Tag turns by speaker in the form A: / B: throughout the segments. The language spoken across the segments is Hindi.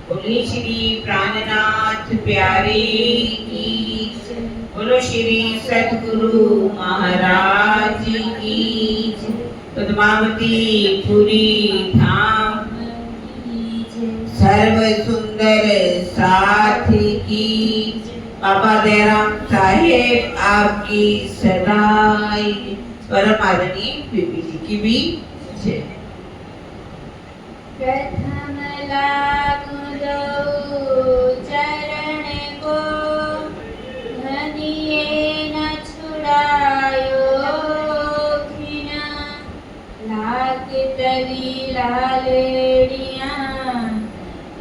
A: बोलिए श्री प्राणनाथ प्यारे की, बोलो श्री सतगुरु महाराज की, पद्मावती पुरी धाम सर्व सुंदर साथ की, बाबा दयाराम साहेब आपकी सदाई, परम आदरणीय बीबी जी की भी जय।
B: प्रथम लागू दो चरण को, धनिये न छुड़ायो खिना, लाग तली लालेड़ियाँ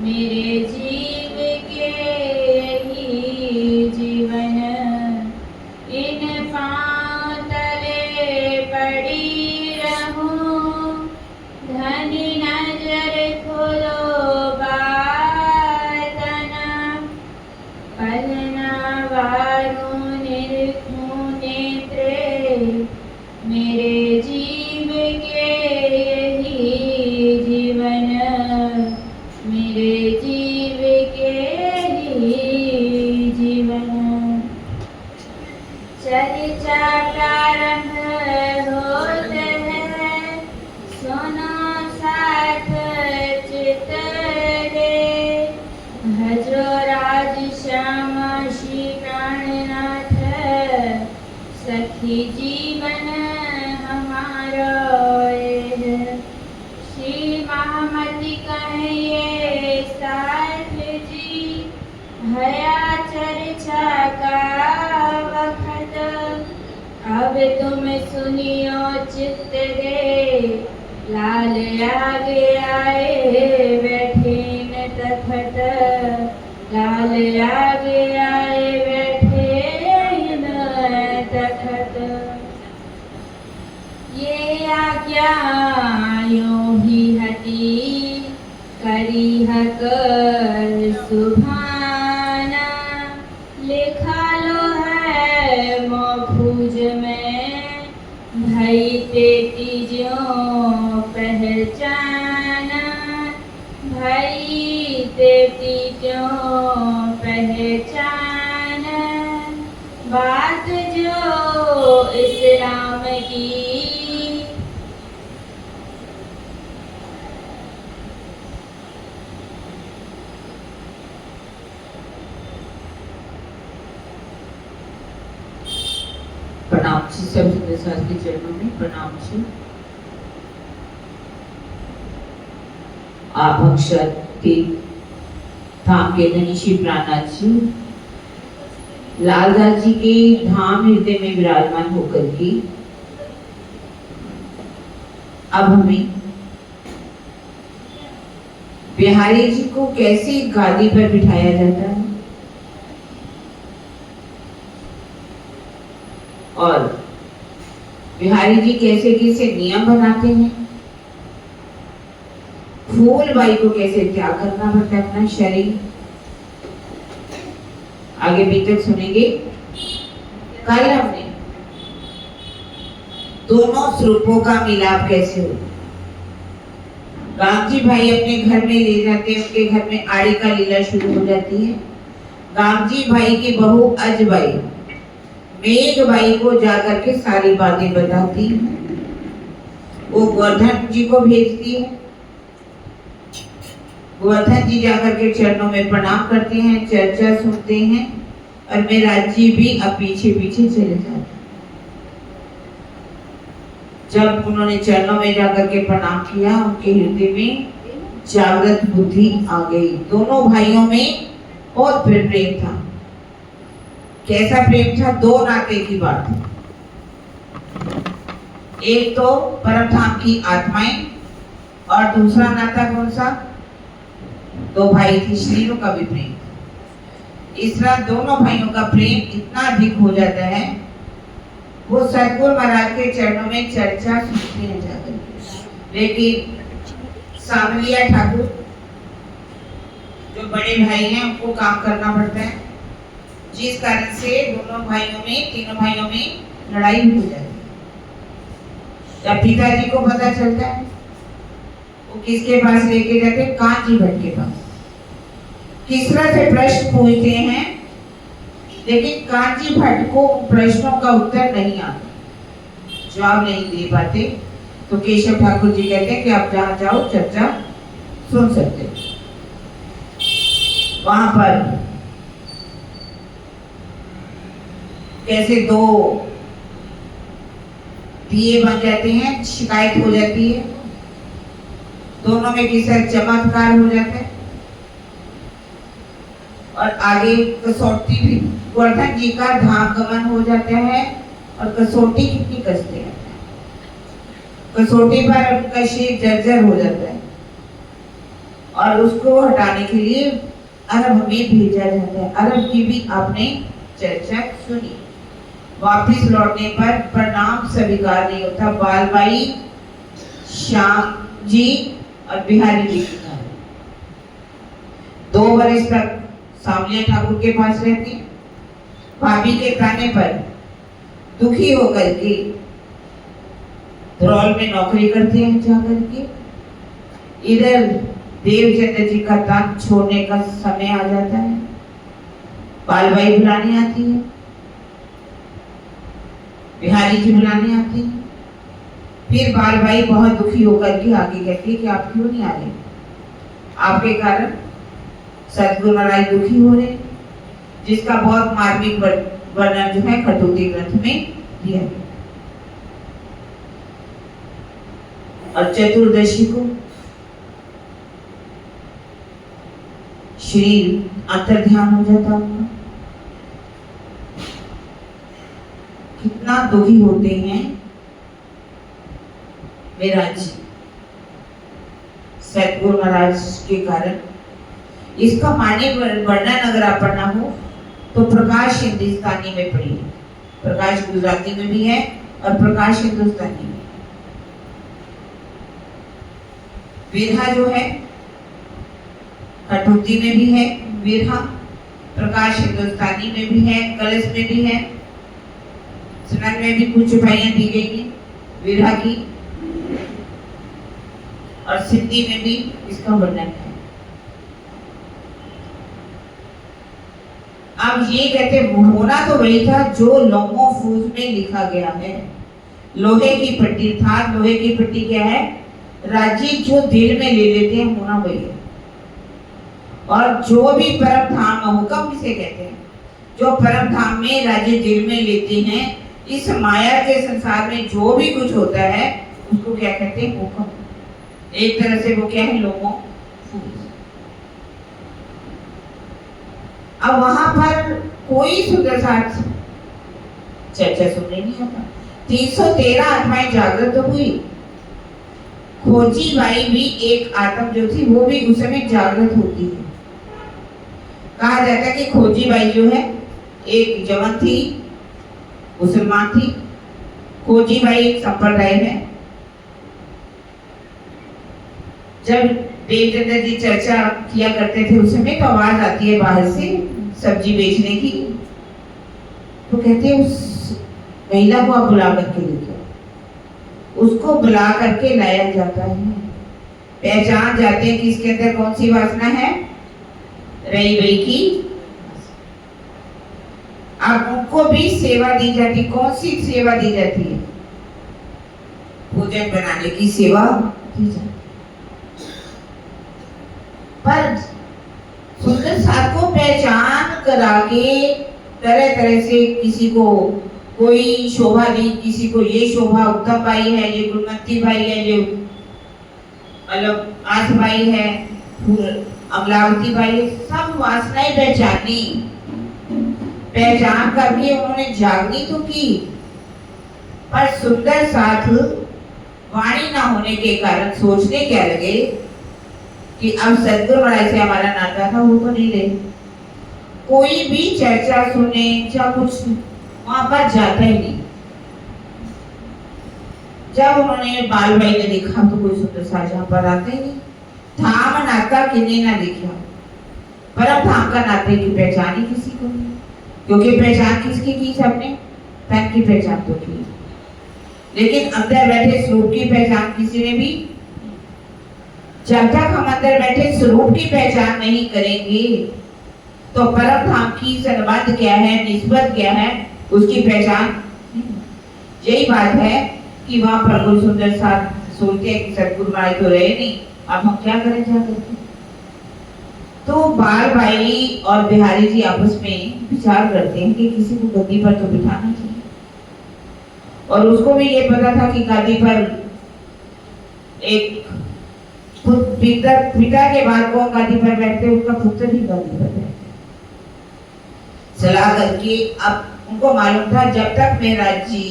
B: मेरे जीव के ही जीवन, इन पाँव तले पड़ी रहूं, धनी नजर खोलो बातना, पलना वारू निरखूं नेत्रे, मेरे जीव के ही जीवन, मेरे जीव के ही जीवन। चर्चा प्रारंभ होते हैं, सुनो साथ चित रे, भजो राज श्याम श्री प्राणनाथ, सखी जीवन हमारा है। श्री महामति कहिए साथ जी, भया चर्चा का वखत, अब तुम सुनियो चित्त दे, लाल आगे आए बैठे न तखत, लाल आगे आए बैठे न तखत। ये आज्ञा यूं ही हटी, करी हक सुभाना, लिखा लो है मौखूज में, भई तेती ज्यों पहचाना, भई तेती ज्यों पहचाना, बात जो इस्लाम की,
A: प्रणाम जी, सब सुंदर साथ के चरणों में प्रणाम जी। आप अक्षर के धाम के धनी श्री प्राणनाथ जी, लालदास जी के धाम हृदय में विराजमान होकर के अब हमें बिहारी जी को कैसे गादी पर बिठाया जाता है और बिहारी जी कैसे कैसे नियम बनाते हैं, फूल बाई को कैसे त्याग करना पड़ता है अपना शरीर, आगे भी तक सुनेंगे। कल हमने दोनों स्वरूपों का मिलाप कैसे हो, राम जी भाई अपने घर में ले जाते हैं, उनके घर में आड़ी का लीला शुरू हो जाती है। राम जी भाई की बहू अजबाई मेघ बाई को जाकर के सारी बातें बताती है, वो गोवर्धन जी को भेजती है, गोवर्धन जी जाकर के चरणों में प्रणाम करते हैं, चर्चा सुनते हैं और मेराज जी भी अब पीछे पीछे चले जाते हैं। जब उन्होंने चरणों में जाकर के प्रणाम किया, उनके हृदय में जागृत बुद्धि आ गई। दोनों भाइयों में बहुत प्रेम था। कैसा प्रेम था? दो नाते की बात है। एक तो परम धाम की आत्माएं और दूसरा नाता कौन सा? दो भाई थी, शरीरों का भी प्रेम। इस तरह दोनों भाइयों का प्रेम इतना अधिक हो जाता है वो सतगुरु महाराज के चरणों में चर्चा सुनते हैं जाकर, लेकिन सामलिया ठाकुर जो बड़े भाई हैं उनको काम करना पड़ता है, जिस कारण से तीनों भाइयों में लड़ाई हो जाती है। जब पिताजी को पता चलता है, वो किसके पास लेके जाते हैं? कांची भट्ट के पास। किस तरह से प्रश्न पूछते हैं, लेकिन कांची भट्ट को प्रश्नों का उत्तर नहीं आता, जवाब नहीं दे पाते। तो केशव ठाकुर जी कहते हैं कि आप जहाँ जाओ चर्चा सुन सकते हो। वहां पर कैसे दो दिए बन जाते हैं, शिकायत हो जाती है, दोनों में किसी चमत्कार हो जाता है, और आगे कसौटी भी गोवर्धन जी का धाम गमन हो जाता है। और कसौटी कितनी कसते हैं, कसौटी पर उनका शरीर जर्जर हो जाता है और उसको हटाने के लिए अरब में भेजा जाता है। अरब की भी आपने चर्चा सुनी। वापिस लौटने पर प्रणाम स्वीकार नहीं होता। बालबाई, श्याम जी और बिहारी जी की 2 वर्ष तक सामलिया ठाकुर के पास रहती। भाभी के कहने पर दुखी होकर के धरौल में नौकरी करते हैं जाकर के। इधर देवचंद्र जी का तन छोड़ने का समय आ जाता है, बालबाई बुलाने आती है, बिहारी जी बुलाने आते हैं। फिर बालबाई बहुत दुखी होकर के आगे कहती है कि आप क्यों नहीं आ रहे, आपके कारण सतगुरु महाराज दुखी हो रहे, जिसका बहुत मार्मिक वर्णन जो है खटोती ग्रंथ में दिया है। और चतुर्दशी को शरीर अंतर्ध्यान हो जाता उनका। कितना दुखी होते हैं मेरा जी सतगुरु महाराज के कारण। इसका माने वर्णन अगर आप पढ़ना हो तो प्रकाश हिंदुस्तानी में पढ़िए। प्रकाश गुजराती में भी है और प्रकाश हिंदुस्तानी में। विरहा जो है कटौती में भी है विरहा, प्रकाश हिंदुस्तानी में भी है, कलश में भी है, सुनन में भी कुछ छुपाइयां दी गई हैं विरहा की, और सिंधी में भी इसका वर्णन है। अब ये कहते होना तो वही था जो लोमो फूज में लिखा गया है। लोहे की पट्टी था। लोहे की पट्टी क्या है? राजी जो दिल में ले लेते हैं होना वही है। और जो भी परम धाम हुक्म किसे कहते हैं? जो परम धाम में राजी दिल में लेते हैं। इस माया के संसार में जो भी कुछ होता है उसको क्या कहते हैं? हुक्म। एक तरह से वो क्या है? लोमो फूज। अब वहां पर कोई सुंदर साथ चर्चा सुनने नहीं आता। 313 आत्माएं जागृत तो हुई। खोजी बाई भी एक आत्म जो थी वो भी उस समय जागृत होती है। कहा जाता है कि खोजी बाई जो है एक जवान थी, मुसलमान थी। खोजी बाई एक संप्रदाय है। जब देवचंद्र जी चर्चा किया करते थे उस समय तो आवाज आती है बाहर से सब्जी बेचने की, तो कहते हैं उस महिला को आप बुला करके लेके आओ। उसको बुला करके लाया जाता है। पहचान जाते हैं कि इसके अंदर कौन सी वासना है? रई बई की। अब उनको भी सेवा दी जाती। कौन सी सेवा दी जाती है? भोजन बनाने की सेवा दी जाती है। पर सुंदर साथ को पहचान करा के तरह तरह से किसी को कोई शोभा दी, किसी को ये शोभा उत्तम बाई है, ये गुणवंती बाई है, ये आस बाई है, अमलावती बाई है। सब वासनाएं पहचानी। पहचान करके उन्होंने जागनी तो की, पर सुंदर साथ वाणी ना होने के कारण सोचने क्या लगे कि अब सतगुरु महाराज से हमारा नाता था वो तो नहीं ले। कोई भी चर्चा सुने या कुछ वहां पर जाता ही नहीं। जब उन्होंने बाल भाई ने देखा तो कोई सुंदर सा जहाँ पर आते ही नहीं, धाम नाता किन्ने ना देखा, परम धाम का नाते की पहचान ही किसी को नहीं, क्योंकि पहचान किसकी की सबने, तन की पहचान तो की, लेकिन अंदर बैठे स्वरूप की पहचान किसी ने भी। जब तक हम अंदर बैठे स्वरूप की पहचान नहीं करेंगे तो परम धाम की संबंध क्या है, निस्बत क्या है, उसकी पहचान। यही बात है कि वहां पर कोई सुंदर सा सोचते हैं कि सतगुरु महाराज तो रहे नहीं, अब हम क्या करें जा करके। तो बाल भाई और बिहारी जी आपस में विचार करते हैं कि किसी को गद्दी पर तो बिठाना चाहिए, और उसको भी ये पता था कि गद्दी पर एक पिता के बाद कौन गद्दी पर बैठते, उसका पुत्र ही गद्दी पर बैठते। सलाह करके अब उनको मालूम था जब तक मेहराज जी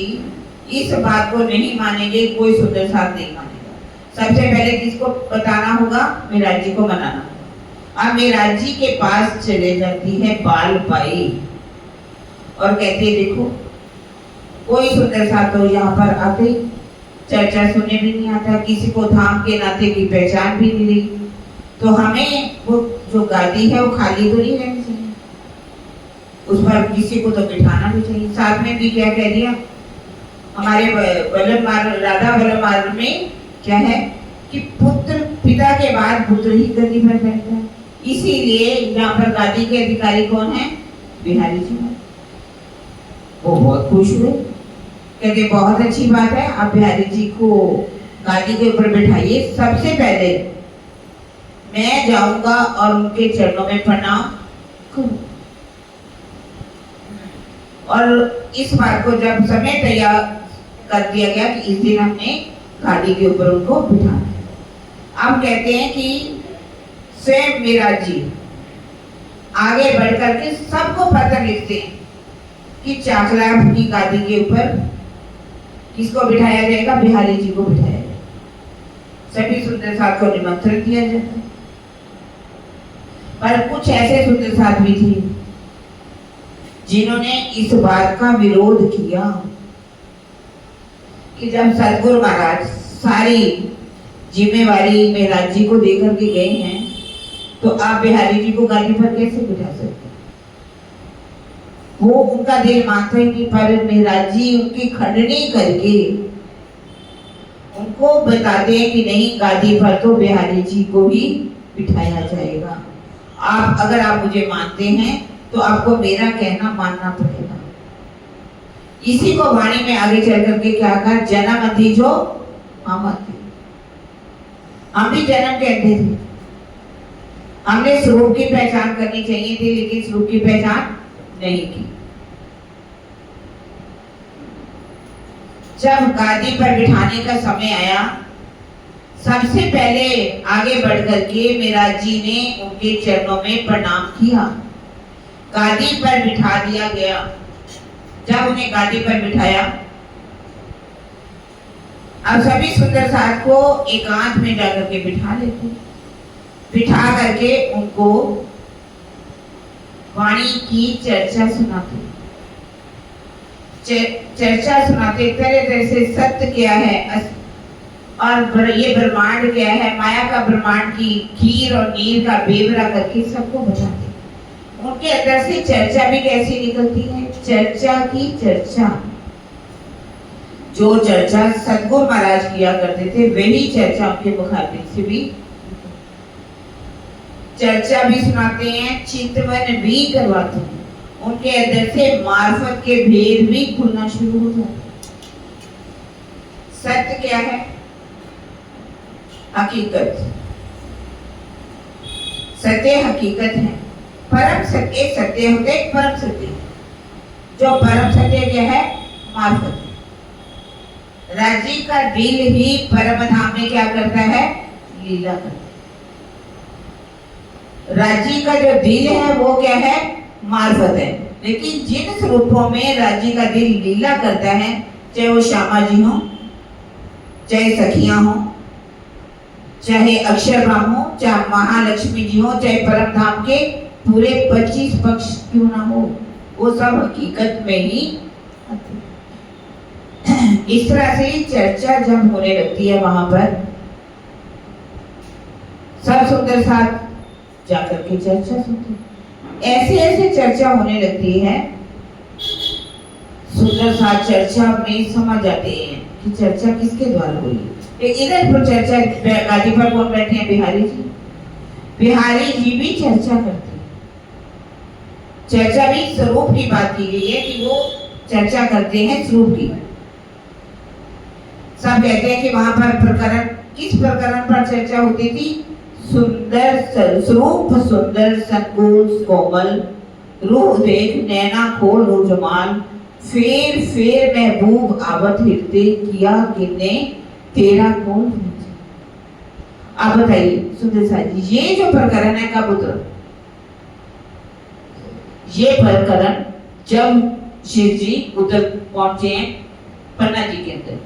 A: इस बात को नहीं मानेंगे कोई सुंदर साथ नहीं मानेगा। सबसे पहले किसको बताना होगा, मेहराज जी को मनाना होगा। अब मेहराज जी के पास चले जाती है बाल बाई और कहती है देखो कोई सुंदर साथ तो यहाँ पर आते, चर्चा सुनने भी नहीं आता, किसी को धाम के नाते की पहचान भी नहीं रही, तो हमें वो जो गादी है वो खाली तो नहीं रहनी चाहिए, उस पर किसी को तो बिठाना भी चाहिए। साथ में भी क्या कह दिया, हमारे वल्लभ मार्ग, राधा वल्लभ मार्ग में क्या है कि पुत्र पिता के बाद पुत्र ही गद्दी पर बैठता है, इसीलिए यहाँ पर गादी के अधिकारी कौन है, बिहारी जी। वो बहुत खुश हुए, कहते बहुत अच्छी बात है, आप बिहारी जी को गादी के ऊपर बैठाइए, सबसे पहले मैं जाऊंगा और उनके चरणों में प्रणाम करूं। और इस बात को जब समय तैयार कर दिया गया कि इस दिन हमने गाड़ी के ऊपर उनको बिठाना है। अब कहते हैं कि स्वयं मेहराज जी आगे बढ़ करके सबको पत्र लिखते हैं कि चाकला की गादी के ऊपर किसको बिठाया जाएगा, बिहारी जी को बिठाया जाएगा। सभी सुंदर साथ को निमंत्रण दिया जाता है, पर कुछ ऐसे सुंदर साथ भी थे जिन्होंने इस बात का विरोध किया कि जब सतगुरु महाराज सारी जिम्मेवारी मेहराज जी को देकर के गए हैं तो आप बिहारी जी को गादी पर कैसे बिठा सकते। वो उनका दिल मानता ही नहीं, पर मेहराज जी उनकी खंडनी करके उनको बताते हैं कि नहीं, गादी पर तो बिहारी जी को ही बिठाया जाएगा। आप अगर आप मुझे मानते हैं तो आपको मेरा कहना मानना पड़ेगा। इसी को वाणी में आगे चल करके क्या कहा, जन्म अति जो हम अति। हम भी जन्म कहते थे, हमने स्वरूप की पहचान करनी चाहिए थी, लेकिन स्वरूप की पहचान नहीं की। जब गादी पर बिठाने का समय आया, सबसे पहले आगे बढ़ करके मेहराज जी ने उनके चरणों में प्रणाम किया, गादी पर बिठा दिया गया। जब उन्हें गादी पर बिठाया, अब सभी सुंदर साथ को एकांत में जाकर के बिठा लेते, बिठा करके उनको वाणी की चर्चा सुनाते, चर्चा सुनाते तरह तरह से सत्य क्या है और ये ब्रह्मांड क्या है, माया का ब्रह्मांड की खीर और नीर का बेवरा करके सबको बताते। उनके अंदर से चर्चा भी कैसी निकलती है, चर्चा की चर्चा, जो चर्चा सतगुरु महाराज किया करते थे वही चर्चा उनके मुखातिब से भी चर्चा भी सुनाते हैं, चिंतन भी करवाते हैं। उनके अंदर से मार्फत के भेद भी खुलना शुरू हो जाते हैं। सत्य क्या है, हकीकत, सत्य हकीकत है। परम सत्य सत्य होते, परम सत्य, जो परम सत्य क्या है, मार्फत। राजी का दिल ही परम धाम में क्या करता है, लीला करता है। राजी का जो दिल है वो क्या है, मार्फत है। लेकिन जिन स्वरूपों में राजी का दिल लीला करता है, चाहे वो श्यामा जी हो, चाहे सखियां हो, चाहे अक्षरधाम हो, चाहे महालक्ष्मी जी हो, चाहे परम धाम के पूरे 25 पक्ष क्यों ना हो, वो सब हकीकत में ही आते। इस तरह से चर्चा जब होने लगती है वहां पर सब सुंदर साथ जाकर के चर्चा सुनते हैं। ऐसे ऐसे चर्चा होने लगती है, सुंदर साथ चर्चा में समझ जाते हैं कि चर्चा किसके द्वारा हुई है। इधर पर चर्चा गादी पर कौन बैठे हैं? बिहारी जी। बिहारी जी भी चर्चा करते हैं। चर्चा भी स्वरूप की बात की गई है कि वो चर्चा करते हैं स्वरूप की। सब कहते हैं कि वहां पर प्रकरण, किस प्रकरण पर चर्चा होती थी? सुंदर स्वरूप सुंदर संकुल कोमल, रूह देख नैना खोल रुजमान, फेर फेर महबूब आवत हिरते, किया किन्ने तेरा कौन? आप बताइए सुंदर साथ जी, ये जो प्रकरण है कब उतरा? ये प्रकरण जब शिव जी उधर पहुंचे हैं पन्ना जी के अंदर।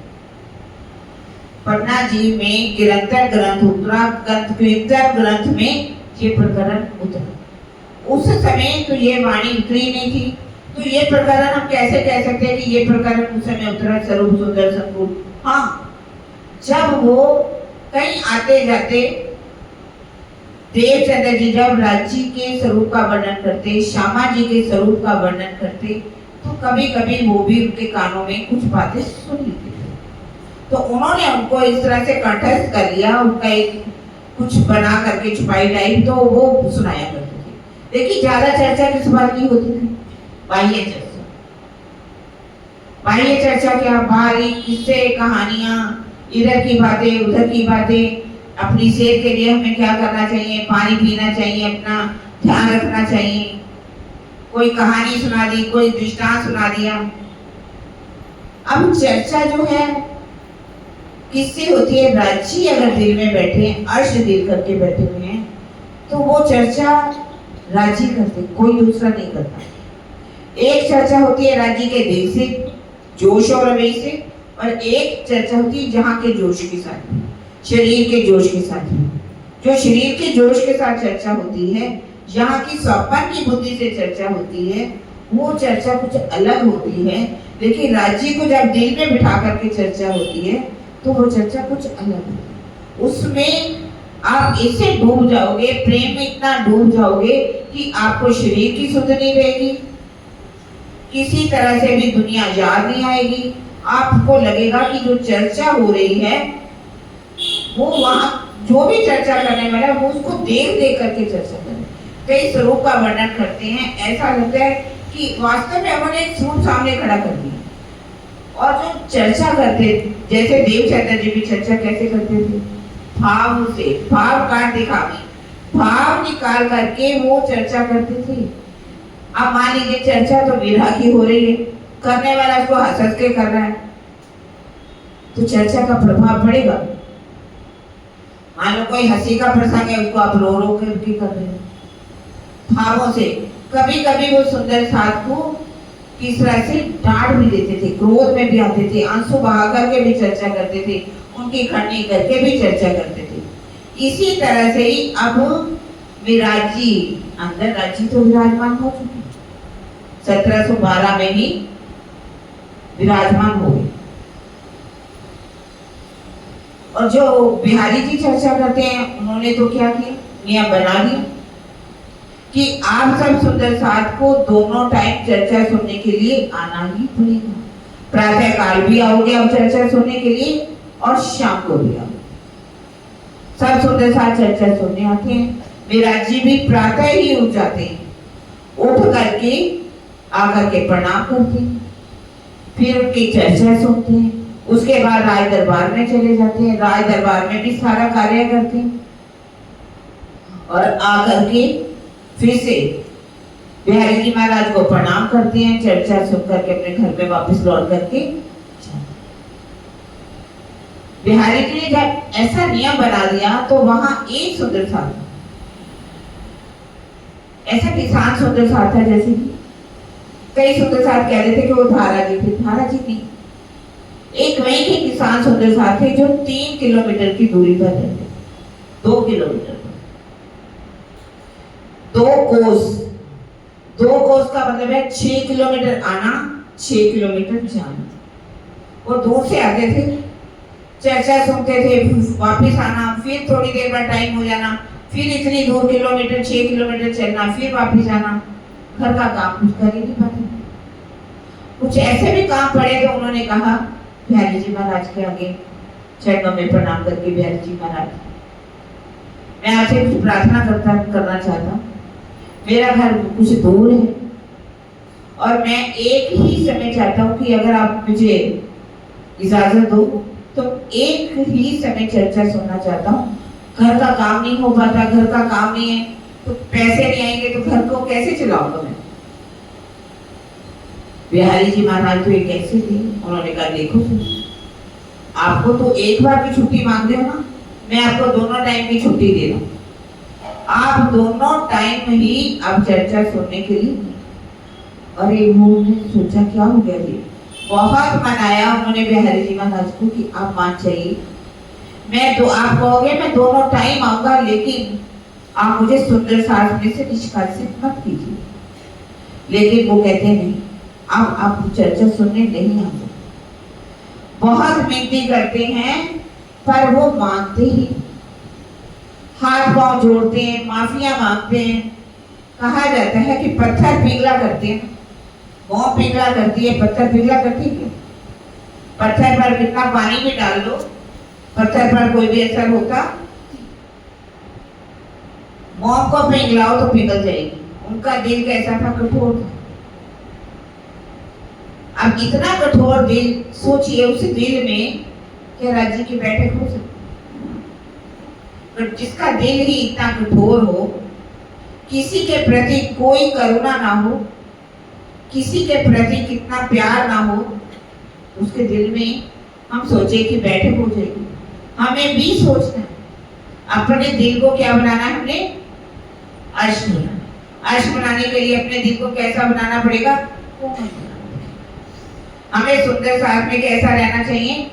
A: पन्ना जी में गिरंतर ग्रंथ उतरा, कीर्तन ग्रंथ में ये प्रकरण उतरा। उस समय तो ये वाणी उतरी नहीं थी, तो ये प्रकरण हम कैसे कह सकते हैं कि ये प्रकरण उस समय उतरा? स्वरूप सुंदर संकुल। हाँ, जब वो कहीं आते जाते देवचंद्र जी जब राज्य के स्वरूप का वर्णन करते, श्यामा जी के स्वरूप का वर्णन करते, तो कभी कभी वो भी उनके कानों में कुछ बातें सुन लेते थे। तो उन्होंने उनको इस तरह से कंठस्थ कर लिया, उनका एक कुछ बना करके छुपाई टाइप, तो वो सुनाया करते थे। देखिए ज्यादा चर्चा किस बात की होती थी? बाह्य चर्चा। बाह्य चर्चा क्या? बाहरी किस्से कहानियां, इधर की बातें उधर की बातें, अपनी सेहत के लिए हमें क्या करना चाहिए, पानी पीना चाहिए, अपना ध्यान रखना चाहिए, कोई कहानी सुना दी, कोई दृष्टांत सुना दिया। अब चर्चा जो है किससे होती है? राजी अगर दिल में बैठे हैं, अर्श दिल करके बैठे हुए हैं, तो वो चर्चा राजी करते, कोई दूसरा नहीं करता। एक चर्चा होती है राजी के दिल से, जोश और आवेश से, और एक चर्चा होती है जहां के जोश के साथ, शरीर के जोश के साथ। जो शरीर के जोश के साथ चर्चा होती है, यहाँ की स्वपन की बुद्धि से चर्चा होती है, वो चर्चा कुछ अलग होती है। लेकिन राज्य को जब दिल में बिठा करके चर्चा होती है, तो वो चर्चा कुछ अलग है। उसमें आप इससे डूब जाओगे, प्रेम में इतना डूब जाओगे कि आपको शरीर की सुध नहीं रहेगी, किसी तरह से भी दुनिया याद नहीं आएगी। आपको लगेगा कि जो चर्चा हो रही है वो वहां जो भी चर्चा करने वाला है वो उसको देख देख करके चर्चा करे। कई स्वरूप का वर्णन करते हैं, ऐसा लगता है कि वास्तव में उन्होंने एक स्वरूप सामने खड़ा कर दिया। और जो चर्चा करते, जैसे देवचंद्र जी भी चर्चा कैसे करते थे? भाव से, भाव काट दिखावे, भाव निकाल करके वो चर्चा करते थे। अब मान लीजिए चर्चा तो विरह की हो रही है, करने वाला उसको हंस हंस के कर रहा है, तो चर्चा का प्रभाव पड़ेगा। मान लो कोई हंसी का प्रसंग है, उसको आप रो रो करके कर रहे हैं भावों से। कभी कभी वो सुंदर साथ को किस तरह से डांट भी देते थे, क्रोध में भी आते थे, आंसू बहा करके भी चर्चा करते थे, उनकी खंडनी करके भी चर्चा करते थे। इसी तरह से ही अब विराजी, अंदर राजी तो विराजमान हो चुके, 1712 में ही विराजमान हो गए। और जो बिहारी जी चर्चा करते हैं, उन्होंने तो क्या किया? नियम बना दिया कि आप सब सुंदर साथ को दोनों टाइम चर्चा सुनने के लिए आना ही पड़ेगा। प्रातः काल भी आओगे आप चर्चा सुनने के लिए, और शाम को भी आओगे। सब सुंदर साथ चर्चा सुनने आते हैं। विराट जी भी प्रातः ही उठ जाते हैं, उठ करके आकर के प्रणाम करते हैं, फिर उनकी चर्चा सुनते हैं। उसके बाद राय दरबार में चले जाते हैं, राय दरबार में भी सारा कार्य करते हैं, और आकर के फिर से बिहारी जी महाराज को प्रणाम करते हैं, चर्चा सुन करके अपने घर में वापस लौट करके। बिहारी जी ने जब ऐसा नियम बना दिया, तो वहां एक सुंदर साथ, ऐसा किसान सुंदर साथ था, जैसे कि कई सुंदर साथ कह रहे थे कि वो धारा जी थे, धारा जी नहीं, एक वही के किसान सुंदर साथ थे जो 3 किलोमीटर की दूरी पर रहते, 2 किलोमीटर, 2 कोस का मतलब है 6 किलोमीटर आना, 6 किलोमीटर जाना। वो दूर से आते थे, चर्चा सुनते थे, वापस आना, फिर थोड़ी देर बाद टाइम हो जाना, फिर इतनी दूर किलोमीटर 6 किलोमीटर चलना, फिर वापस आना। घर का काम कुछ कर ही नहीं पाते। कुछ ऐसे भी काम पड़े तो उन्होंने कहा बिहारी जी महाराज के आगे चरणों में प्रणाम करके, बिहारी जी महाराज मैं आपसे कुछ प्रार्थना करना चाहता हूँ। मेरा घर कुछ दूर है और मैं एक ही समय चाहता हूँ कि अगर आप मुझे इजाजत दो तो एक ही समय चर्चा सुनना चाहता हूँ। घर का काम नहीं हो पाता, घर का काम नहीं है तो पैसे नहीं आएंगे तो घर को कैसे चलाऊंगा मैं। बिहारी जी महाराज तो एक ऐसे थे, उन्होंने कहा देखो आपको तो एक बार की छुट्टी मांग रहे हो ना, मैं आपको दोनों टाइम की छुट्टी दे रहा हूँ। आप दोनों टाइम ही आप चर्चा सुनने के लिए। अरे उन्होंने सोचा क्या हो गया जी, बहुत मनाया उन्होंने बिहारी जी महाराज को कि आप मान जाइए, मैं तो आप कहोगे मैं दोनों टाइम आऊंगा, लेकिन आप मुझे सुंदर सास में से निष्कासित मत कीजिए। लेकिन वो कहते नहीं, आप चर्चा सुनने नहीं आते। बहुत विनती करते हैं पर वो मानते ही, हाथ पांव जोड़ते हैं, माफिया मांगते हैं। कहा जाता है कि पत्थर पिघला करते हैं, मोम पिघला करती है, पत्थर पिघला करती है। पत्थर पर कितना पानी भी डाल दो, पत्थर पर कोई भी असर होता? मोम को पिघलाओ तो पिघल जाएगी। उनका दिल कैसा था? कठोर था। अब इतना कठोर दिल, सोचिए उस दिल में क्या राज्य की बैठक हो सकती? पर जिसका दिल ही इतना कठोर हो, किसी के प्रति कोई करुणा ना हो, किसी के प्रति कितना प्यार ना हो, उसके दिल में हम सोचे कि बैठक हो जाएगी। हमें भी सोचना है अपने दिल को क्या बनाना है, हमने अर्श बनाना। अर्श बनाने के लिए अपने दिल को कैसा बनाना पड़ेगा? हमें सुंदर साथ में कैसा रहना चाहिए?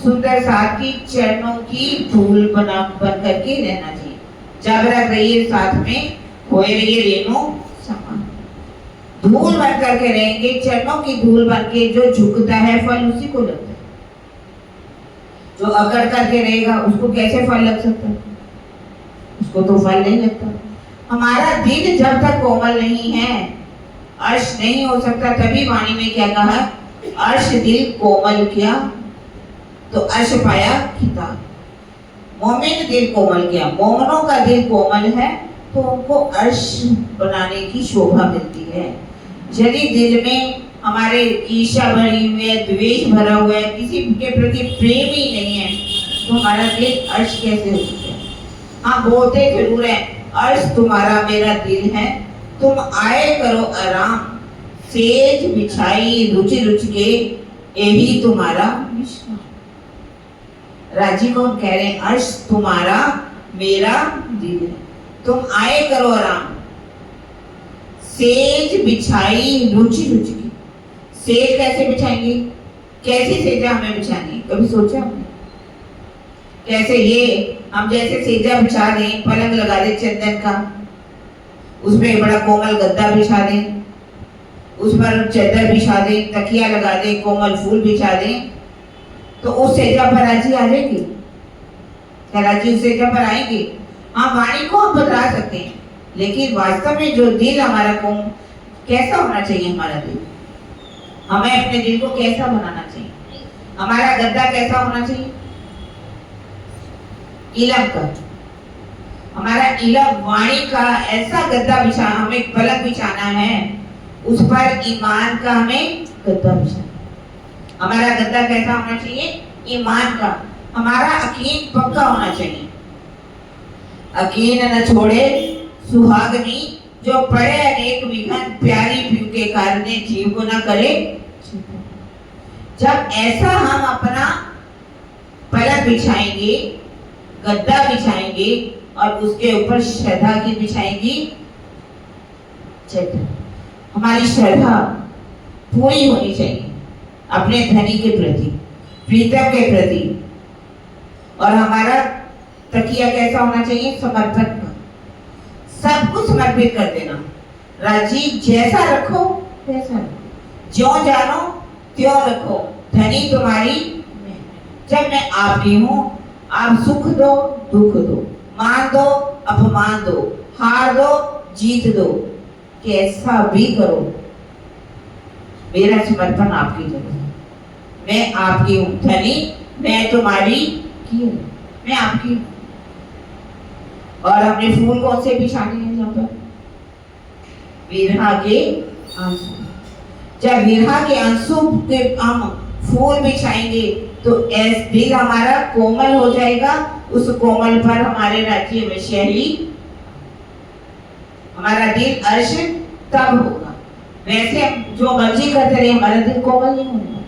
A: सुंदर साथ की चरणों की धूल बन करके रहना चाहिए। जागृत रहिए साथ में, खोए रहिए रेणु समान। धूल बन करके रहेंगे, चरणों की धूल बन के जो झुकता है फल उसी को लगता है। जो अकड़ करके रहेगा उसको कैसे फल लग सकता है? उसको तो फल नहीं लगता। हमारा दिल जब तक कोमल नहीं है, अर्श नहीं हो सकता। तभी वाणी में क्या कहा? अर्श दिल कोमल किया तो अर्श पाया खिताब। मोमिन दिल कोमल किया, मोमनों का दिल कोमल है तो उनको अर्श बनाने की शोभा मिलती है। यदि दिल में हमारे ईर्ष्या भरी हुई है, द्वेष भरा हुआ है, किसी के प्रति प्रेम ही नहीं है, तो हमारा दिल अर्श कैसे हो सकता है? हाँ, बोलते जरूर है अर्श तुम्हारा मेरा दिल है, तुम आए करो आराम, सेज बिछाई रुचि रुचि के यही तुम्हारा विश्राम। राजी को कह रहे हैं अर्श तुम्हारा मेरा दिल है, तुम आए करो आराम, सेज बिछाई रुचि रुचि की। सेज कैसे बिछाएंगे? कैसी सेजा हमें बिछानी? कभी सोचा हमने? कैसे ये हम जैसे सेजा बिछा दें, पलंग लगा दें चंदन का, उसमें बड़ा कोमल गद्दा बिछा दें, उस पर चादर बिछा दें, तकिया लगा दें, कोमल फूल बिछा दें, तो उस सेजा पर राजी आ जाएगी? क्या राजी उस सेजा पर आएंगे? हाँ, वाणी को हम बदला सकते हैं, लेकिन वास्तव में जो दिल हमारा कैसा होना चाहिए? हमारा दिल, हमें अपने दिल को कैसा बनाना चाहिए? हमारा गद्दा कैसा होना चाहिए? इलम का, हमारा इलम वाणी का ऐसा गद्दा बिछा, हमें पलक बिछाना है, उस पर ईमान का हमें गद्दा बिछाना। हमारा गद्दा कैसा होना चाहिए? ईमान का। हमारा यकीन पक्का होना चाहिए। यकीन न छोड़े सुहागनी, जो पड़े अनेक विघन, प्यारी पीऊ के कारण जीव को न करे। जब ऐसा हम अपना पलक बिछाएंगे, गद्दा बिछाएंगे और उसके ऊपर श्रद्धा की बिछाएंगी चद्दर। हमारी श्रद्धा पूरी होनी चाहिए अपने धनी के प्रति, प्रीतम के प्रति। और हमारा तकिया कैसा होना चाहिए? समर्पण का, सब कुछ समर्पित कर देना। राजी जैसा रखो वैसा रखो, ज्यों जानो त्यों रखो, धनी तुम्हारी मैं। जब मैं आपकी हूँ, आप सुख दो दुख दो, मान दो अपमान दो, हार दो जीत दो, कैसा भी करो, मेरा समर्पण आपकी जगह है। मैं आपकी हूँ धनी, मैं तुम्हारी की हूँ, मैं आपकी हूँ। और हमने फूल कौन से बिछाने हैं यहाँ पर? विरहा के आंसू। जब विरहा के आंसू के हम फूल बिछाएंगे तो ऐस दिल हमारा कोमल हो जाएगा, उस कोमल पर हमारे राज्य में शैली, हमारा दिल अर्श तब होगा। वैसे हम जो मर्जी करते रहे हमारा दिल कोमल नहीं होगा।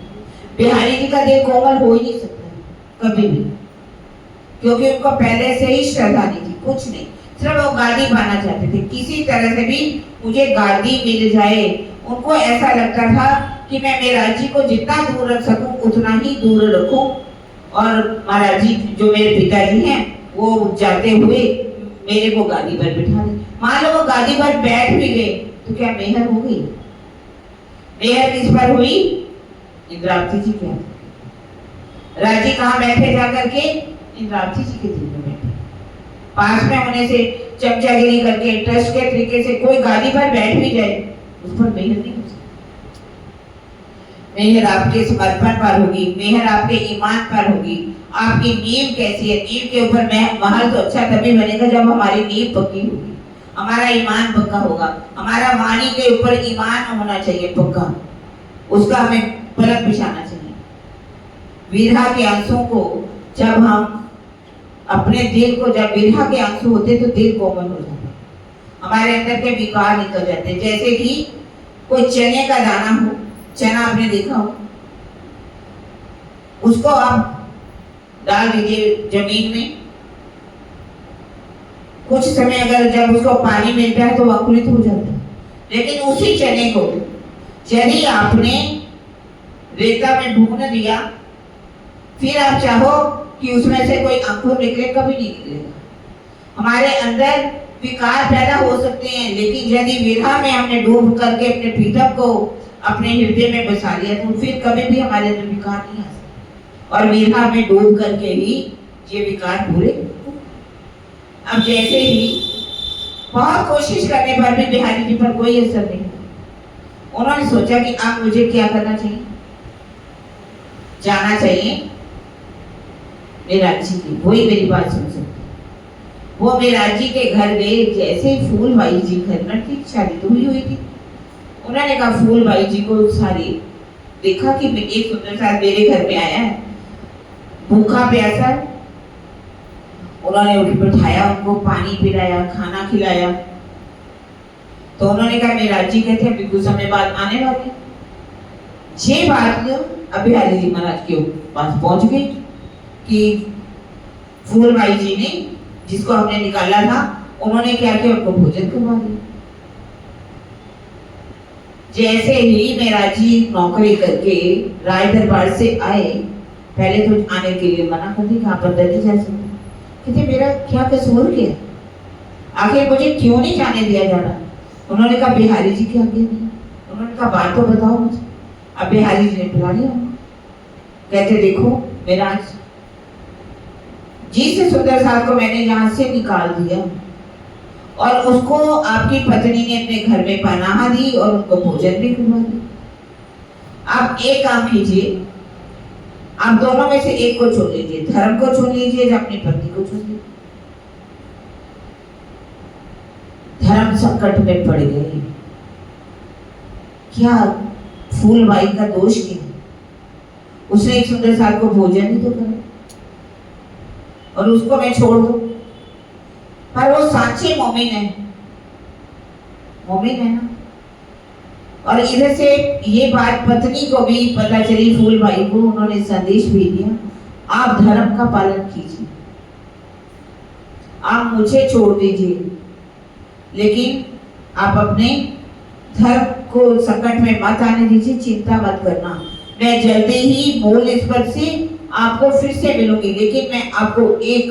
A: बिहारी जी का दिल कोमल हो ही नहीं सकता कभी भी, क्योंकि उनको पहले से ही श्रद्धा नहीं थी, कुछ नहीं, सिर्फ वो गादी पाना चाहते थे। किसी तरह से भी मुझे गादी मिल जाए। उनको ऐसा लगता था कि मैं महाराज जी को जितना दूर रख सकूं उतना ही दूर रखूं, और महाराज जी जो मेरे पिताजी हैं वो जाते हुए मेरे को गादी पर बिठा दे। मान लो वो गादी पर बैठ भी गए तो क्या मेहर हो गई? मेहर किस पर हुई? इंद्रावती जी क्या राजी कहाँ बैठे जाकर के? इंद्रावती जी के दिल में बैठे। पास में होने से चमचागिरी करके ट्रस्ट के तरीके से कोई गादी पर बैठ भी जाए उस पर मेहर नहीं हो सकती। मेहर आपके समर्पण पर होगी, मेहर आपके ईमान पर होगी। आपकी नींव कैसी है? नींव के ऊपर महल तो अच्छा तभी बनेगा जब हमारी नींव पक्की होगी, हमारा ईमान पक्का होगा। हमारा वाणी के ऊपर ईमान होना चाहिए पक्का, उसका हमें पलक बिछाना चाहिए। विरहा के आंसू को जब हम अपने दिल को, जब विरहा के आंसू होते तो दिल कोमल हो जाता, हमारे अंदर के विकार निकल जाते। जैसे कि कोई चने का दाना हो, चना आपने देखा हो, उसको आप डाल दीजिए जमीन में, कुछ समय अगर जब उसको पानी मिलता है तो वो अंकुरित हो जाता है। लेकिन उसी चने को यदि आपने रेता में भून दिया, फिर आप चाहो कि उसमें से कोई अंकुर निकले, कभी नहीं निकलेगा। हमारे अंदर विकार पैदा हो सकते हैं, लेकिन यदि विरहा में हमने डूब करके अपने प्रीतम को अपने हृदय में बसा लिया तो फिर कभी भी हमारे अंदर विकार नहीं आ सकता। और विरहा में डूब करके ही ये विकार पूरे। अब जैसे ही बहुत कोशिश करने पर भी बिहारी जी पर कोई असर नहीं, उन्होंने सोचा कि अब मुझे क्या करना चाहिए? जाना चाहिए मेराज जी की, वही मेरी बात सुन सकते। वो मेराज जी के घर गए। जैसे ही फूलबाई जी घर में थी, शादी तो हुई थी, उन्होंने कहा फूलबाई जी को सारी देखा कि एक सुंदर सा मेरे घर में आया है, भूखा प्यासा। उन्होंने उठ बिठाया, उनको पानी पिलाया, खाना खिलाया। तो उन्होंने कहा मेराज जी कहते हैं कुछ समय बाद आने वाले। ये बात अभी बिहारी जी महाराज के पास पहुंच गई कि फूलबाई जी ने, जिसको हमने निकाला था, उन्होंने क्या किया? उनको भोजन करवा दिया। जैसे ही मेराज जी नौकरी करके राय दरबार से आए, पहले तो आने के लिए मना कर दी कि आप अंदर नहीं जा सकते। कहते मेरा क्या कसूर किया, आखिर मुझे क्यों नहीं जाने दिया जा रहा? उन्होंने कहा बिहारी जी की आज्ञा नहीं। उन्होंने कहा बात तो बताओ मुझे। अब बिहारी जी ने बुला लिया। कहते देखो मेराज, जिस सुंदर साथ को मैंने यहाँ से निकाल दिया और उसको आपकी पत्नी ने अपने घर में पनाह दी और उनको भोजन भी करवा दिया। आप एक काम कीजिए, आप दोनों में से एक को चुन लीजिए, धर्म को चुन लीजिए या अपनी पत्नी को चुन लीजिए। धर्म संकट में पड़ गए। क्या फूलबाई का दोष क्या? उसने एक सुंदर साथ को भोजन ही तो करा और उसको मैं छोड़ दूं? पर वो साचे मोमिन है, मोमिन है ना। और इधर से ये बात पत्नी को भी पता चली, फूलबाई को। उन्होंने संदेश भी दिया, आप धर्म का पालन कीजिए, आप मुझे छोड़ दीजिए, लेकिन आप अपने धर्म को संकट में मत आने दीजिए, चिंता मत करना। मैं जल्दी ही मूल स्पर्श से आपको फिर से मिलूंगी, लेकिन मैं आपको एक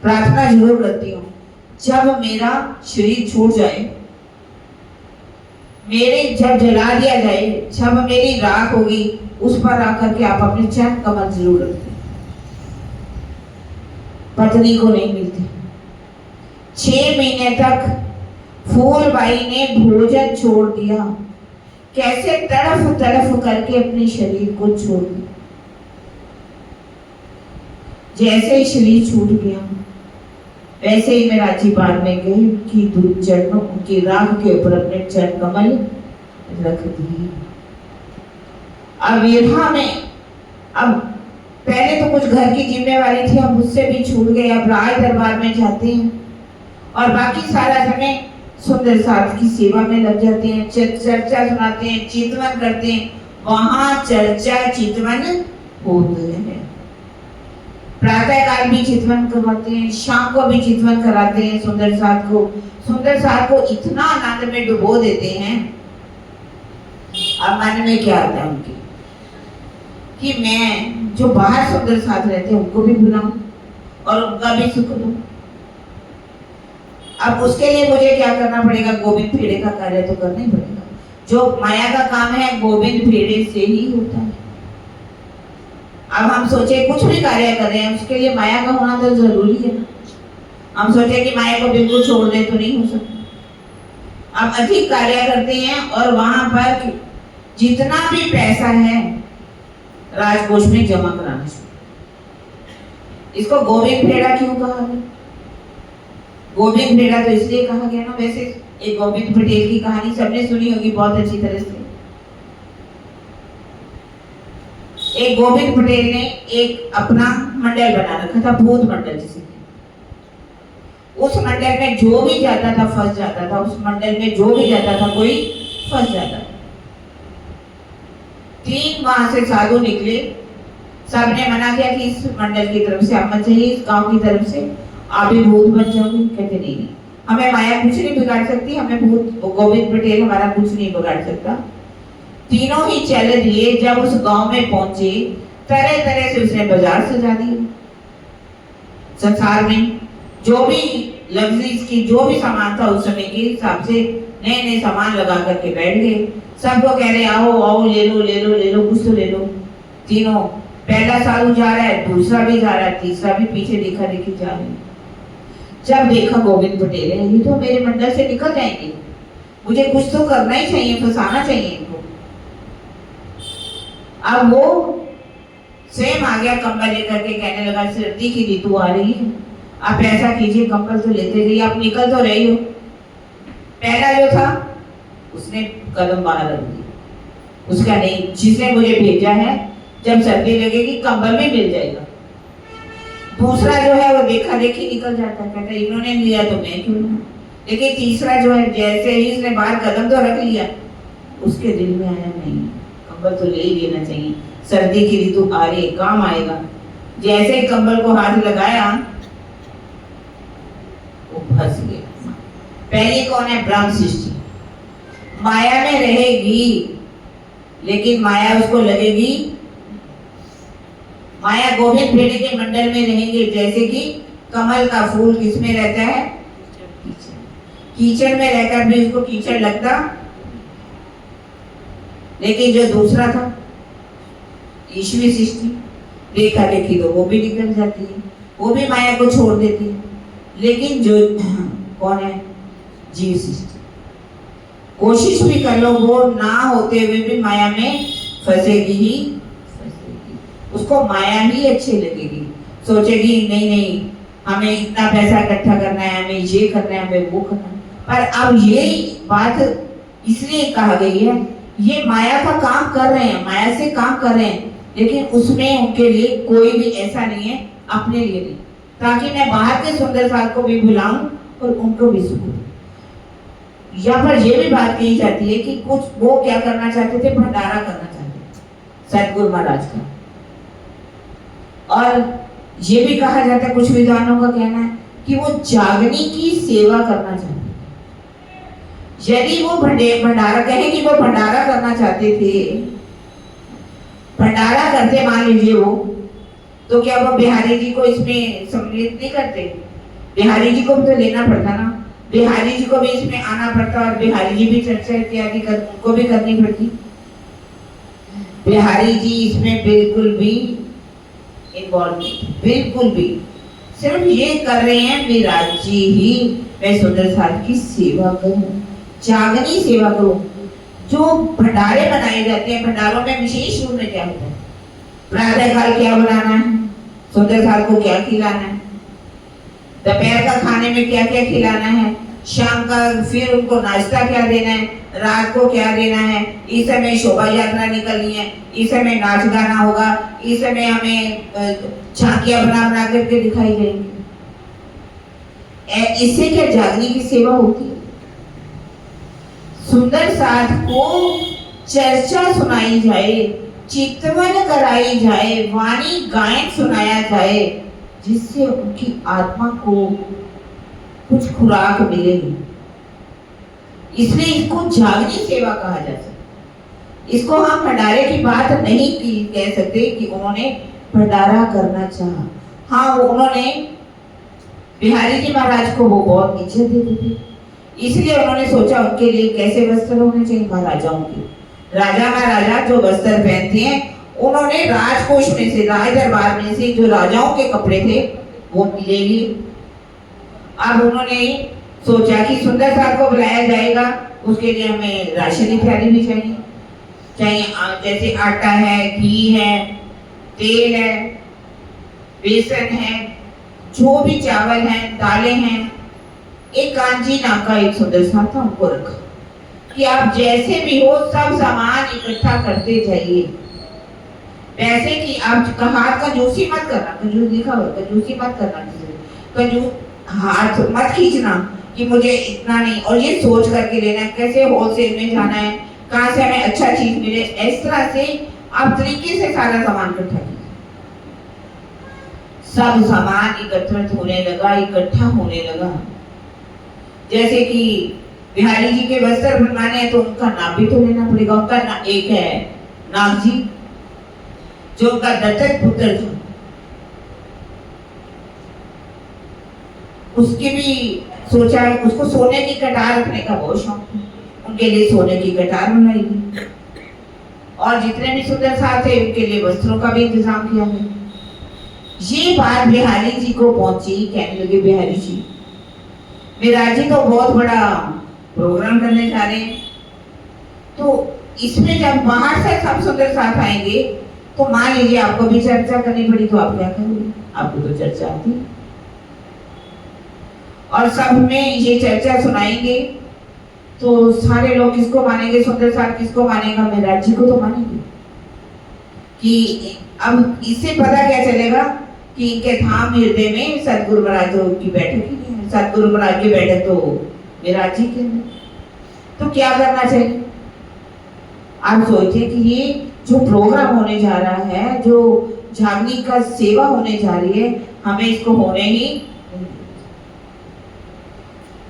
A: प्रार्थना जरूर करती हूँ, जब मेरा शरीर छूट जाए, मेरे जब जला दिया जाए, जब मेरी राख होगी, उस पर आकर के आप अपने चरण कमल जरूर रखें। पत्नी को नहीं मिलती। 6 महीने तक फूलबाई ने भोजन छोड़ दिया, कैसे तड़फ तड़फ करके अपने शरीर को छोड़ दिया। जैसे ही शरीर छूट गया, वैसे ही मेरा जी बार में गए कि दूध चरणों की राख के ऊपर अपने चरण कमल रख दिए। अब विरहा में, अब पहले तो कुछ घर की जिम्मेवारी थी, अब मुझसे भी छूट गए। अब राय दरबार में जाते हैं और बाकी सारा समय सुंदर साथ की सेवा में लग जाते हैं, चर्चा सुनाते हैं, चितवन करते हैं। वहां चर्चा चितवन होते हैं। प्रातः काल भी चितवन करवाते हैं, शाम को भी चितवन कराते हैं। सुंदर साथ को इतना आनंद में डुबो देते हैं। अब मन में क्या आता है उनके कि मैं जो बाहर सुंदर साथ रहते हैं उनको भी बुलाऊं और उनका भी सुख लूं। अब उसके लिए मुझे क्या करना पड़ेगा? गोविंद फेड़े का कार्य तो करना ही पड़ेगा। जो माया का काम है गोविंद फेड़े से ही होता है। अब हम सोचे कुछ भी कार्य कर रहे हैं, उसके लिए माया का होना तो जरूरी है ना। हम सोचे कि माया को बिल्कुल छोड़ दे तो नहीं हो सकता। अब अधिक कार्य करते हैं और वहां पर जितना भी पैसा है राजकोष में जमा कराना शुरू। इसको गोविंद फेड़ा क्यों कहा गया? गोविंद फेड़ा तो इसलिए कहा गया ना, वैसे एक गोविंद पटेल की कहानी सबने सुनी होगी बहुत अच्छी तरह से। एक गोविंद पटेल ने एक अपना मंडल बना रखा था, भूत मंडल जिसे। उस मंडल में जो भी जाता था फंस जाता था, उस मंडल में जो भी जाता था कोई फंस जाता था। 3 वहां से साधु निकले, सबने मना किया कि इस मंडल की तरफ से आप मत जाइए, इस गांव की तरफ से आप भी भूत बन जाओगे। कहते नहीं, हमें माया कुछ नहीं बिगाड़ सकती, हमें भूत गोविंद पटेल हमारा कुछ नहीं बिगाड़ सकता। तीनों ही चल दिए। जब उस गांव में पहुंचे, तरह तरह से उसने बाजार सजा दिया। संसार में जो भी लग्जरीज की जो भी सामान था उस समय के हिसाब से नए नए सामान लगा करके बैठ गए। सब लोग कह रहे आओ आओ, ले लो ले लो ले लो, कुछ तो ले लो। तीनों, पहला साधु जा रहा है, दूसरा भी जा रहा है, तीसरा भी पीछे देखा देखी जा रहे हैं। जब देखा गोविंद पटेल है, ये तो मेरे मंडल से निकल जाएंगे, मुझे कुछ तो करना ही चाहिए, फंसाना चाहिए इनको। अब वो स्वयं आ गया कंबल लेकर के, कहने लगा सर्दी की ऋतु आ रही है, आप ऐसा कीजिए कंबल तो लेते रहिए, आप निकल तो रही हो। पहला जो था उसने कदम बाहर रख दिया, उसका नहीं, जिसने मुझे भेजा है जब सर्दी लगेगी कंबल भी मिल जाएगा। दूसरा जो है वो देखा देखी निकल जाता है, कहता इन्होंने लिया तो मैं क्यों लूं। लेकिन तीसरा जो है जैसे ही इसने बाहर कदम तो रख लिया, उसके दिल में आया नहीं, कंबल तो ले ही लेना चाहिए, सर्दी की ऋतु आ रही है, काम आएगा। जैसे ही कंबल को हाथ लगाया वो फंस गया। पहली कौन है? ब्रह्म सृष्टि। माया में रहेगी लेकिन माया उसको लगेगी। माया गोविंद फेड़े के मंडल में रहेंगे, जैसे कि कमल का फूल किसमें रहता है? कीचड़ में रहकर भी उसको कीचड़ लगता। लेकिन जो दूसरा था ईश्वरी सृष्टि, देखा देखी तो वो भी निकल जाती है, वो भी माया को छोड़ देती है। लेकिन जो कौन है? जीव सृष्टि। कोशिश भी कर लो, वो ना होते हुए भी माया में फंसेगी ही फंसेगी। उसको माया ही अच्छी लगेगी, सोचेगी नहीं नहीं हमें इतना पैसा इकट्ठा करना है, हमें ये करना है, हमें वो करना है। पर अब ये बात इसलिए कहा गई है, ये माया का काम कर रहे हैं, माया से काम कर रहे हैं, लेकिन उसमें उनके लिए कोई भी ऐसा नहीं है अपने लिए नहीं, ताकि मैं बाहर के सुंदर साथ को भी बुलाऊं और उनको भी सुकून। यहाँ पर ये भी बात कही जाती है कि कुछ वो क्या करना चाहते थे? भंडारा करना चाहते थे सतगुरु महाराज का। और ये भी कहा जाता है, कुछ विद्वानों का कहना है कि वो जागनी की सेवा करना चाहते। यदि वो भंडारा कहें कि वो भंडारा करना चाहते थे, भंडारा करते मान लीजिए वो, तो क्या वो बिहारी जी को इसमें सम्मिलित नहीं करते? बिहारी जी को भी तो लेना पड़ता ना। बिहारी जी को भी इसमें आना पड़ता और बिहारी जी भी चर्चा इत्यादि उनको भी करनी पड़ती। बिहारी जी इसमें बिल्कुल भी इन्वॉल्व नहीं, बिल्कुल भी। सिर्फ ये कर रहे हैं विराट जी ही मैं सुंदर साथ की सेवा करूं, जागनी सेवा करूं। जो भंडारे बनाए जाते हैं, भंडारों में विशेष रूप में क्या होता है, प्रातः काल क्या बनाना है, सुंदर साथ को क्या खिलाना है, दोपहर का खाने में क्या क्या खिलाना है, शाम का फिर उनको नाश्ता क्या देना है, रात को क्या देना है, इस समय शोभा यात्रा निकलनी है, इस समय नाच गाना होगा, इस समय हमें झांकियां बना बना करके दिखाई जाएंगी। इससे क्या जागने की सेवा होती है? सुंदर साथ को चर्चा सुनाई जाए, चितवन कराई जाए, वाणी गायन सुनाया जाए, जिससे उनकी आत्मा को कुछ खुराक मिलेगी। इसलिए इसको जागनी सेवा कहा जाता है। इसको हम भंडारे की बात नहीं कह सकते कि उन्होंने भंडारा करना चाहा। हाँ, वो उन्होंने बिहारी जी महाराज को वो बहुत इज्जत देते थे, इसलिए उन्होंने सोचा उनके लिए कैसे वस्त्र होने चाहिए महाराजाओं के। राजा महाराजा जो वस्त्र पहनते हैं, उन्होंने राजकोष में से, राज दरबार में से जो राजाओं के कपड़े थे वो ले लिए। अब उन्होंने सोचा कि सुंदर साथ को बुलाया जाएगा, उसके लिए हमें राशन इत्यादि भी चाहिए, जैसे आटा है, घी है, तेल है, बेसन है, जो भी चावल है, दालें हैं। एक कांजी नाम का एक सुंदर साथ था, उनको रखा कि आप जैसे भी हो सब सामान इकट्ठा करते जाइए। पैसे की आप हाथ कंजूसी मत करना, कंजूस लिखा हुआ, कंजूसी मत करना, कंजूस हाथ मत खींचना कि मुझे इतना नहीं, और ये सोच करके लेना कैसे होलसेल में जाना है, कहाँ से हमें अच्छा चीज मिले। इस तरह से आप तरीके से सारा सामान इकट्ठा किया। सब सामान एकत्रित होने लगा, इकट्ठा होने लगा। जैसे कि बिहारी जी के वस्त्र बनवाने हैं तो उनका नाम भी तो लेना पड़ेगा। उनका एक है नाग जी, जो उनका दत्तक पुत्र था, उसके भी सोचा है, उसको सोने की कटार रखने का बहुत शौक है, उनके लिए सोने की कटार बनाई। और जितने भी सुंदर साथ थे उनके लिए वस्त्रों का भी इंतजाम किया है। ये बात बिहारी जी को पहुंची, कहने लगे बिहारी जी, बिहारी जी तो बहुत बड़ा प्रोग्राम करने जा रहे हैं, तो इसमें जब बाहर से सब सुंदर साथ आएंगे तो मान लीजिए आपको भी चर्चा करनी पड़ी, तो आप क्या करोगे? आपको तो चर्चा आती, और सब में ये चर्चा सुनाएंगे तो सारे लोग किसको मानेंगे? सुंदर साथ किसको मानेगा? बिहारी जी को तो मानेंगे। कि अब इससे पता क्या चलेगा कि इनके धाम हृदय में सतगुरु महाराज की बैठक ही नहीं है, सतगुरु महाराज की बैठक तो बिहारी जी के अंदर। तो क्या करना चाहिए? आप सोचिए कि ये जो प्रोग्राम होने जा रहा है, जो जागनी का सेवा होने जा रही है, हमें इसको होने ही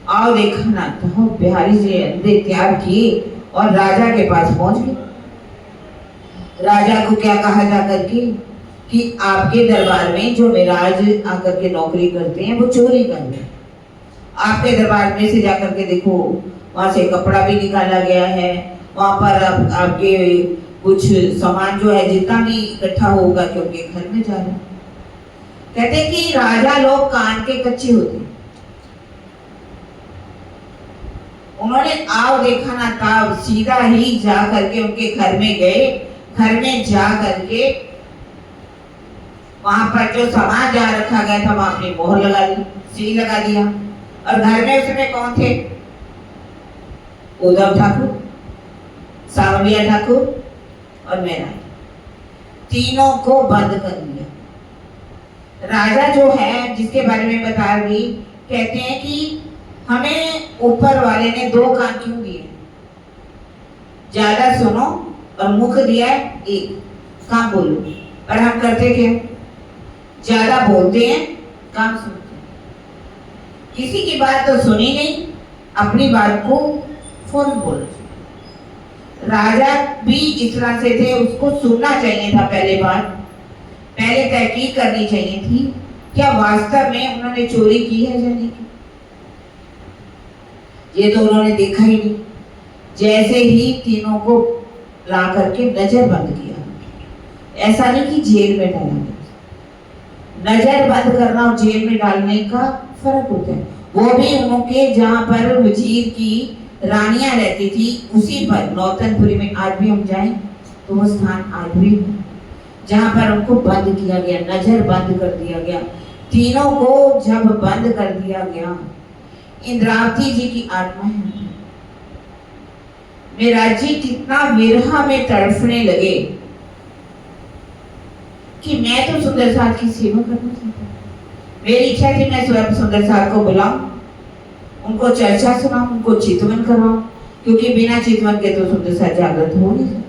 A: आओ देखा ना। तो बिहारी जी अंदर त्याग किए और राजा के पास पहुंच गए। राजा को क्या कहा जा करके कि आपके दरबार में जो मिराज आकर के नौकरी करते हैं वो चोरी कर रहे हैं। आपके दरबार में से जाकर के देखो, वहां से कपड़ा भी निकाला गया है, वहां पर आपके कुछ सामान जो है जितना भी इकट्ठा होगा क्योंकि घर में जा रहा है। कहते हैं कि राजा लोग कान के कच्चे होते हैं। उन्होंने आओ देखा ना था, सीधा ही जा करके उनके घर में गए। घर में जा करके वहां पर जो सामान जहाँ रखा गया था वहां अपनी मोहर लगा दी, सील लगा दिया। और घर में उस समय कौन थे? उद्धव ठाकुर, सावलिया ठाकुर और मैं, तीनों को बंद कर दिया। राजा जो है जिसके बारे में बता रही, कहते हैं कि हमें ऊपर वाले ने दो कान क्यों दिए? ज्यादा सुनो और मुख दिया है एक, काम बोलो। पर हम करते क्या? ज्यादा बोलते हैं, काम सुनते हैं। किसी की बात तो सुनी नहीं, अपनी बात को फौरन बोलो। राजा भी इस तरह से थे, उसको सुनना चाहिए था। पहले तहकीक करनी चाहिए थी क्या वास्तव में उन्होंने चोरी की है या नहीं की। ये तो उन्होंने देखा ही नहीं। जैसे ही तीनों को ला करके नजर बंद किया, ऐसा नहीं कि जेल में डाला गया, नजर बंद करना और जेल में डालने का फर्क होता है। वो भी उनके जहाँ पर वजीर की रानियां रहती थी उसी पर नौतनपुरी में, आज भी हम जाएं तो वो स्थान आज भी है जहाँ पर उनको बंद किया गया, नजर बंद कर दिया गया। तीनों को जब बंद कर दिया गया, इंद्रावती जी की आत्मा है, मेराज जी कितना विरह में तड़फने लगे कि मैं तो सुंदर साथ की सेवा करना चाहता हूँ। मेरी इच्छा थी मैं स्वयं सुंदर साथ को बुलाऊं, उनको चर्चा सुनाऊं, उनको चितवन करवाऊं, क्योंकि बिना चितवन के तो सुंदर साथ जागृत हो नहीं सकते।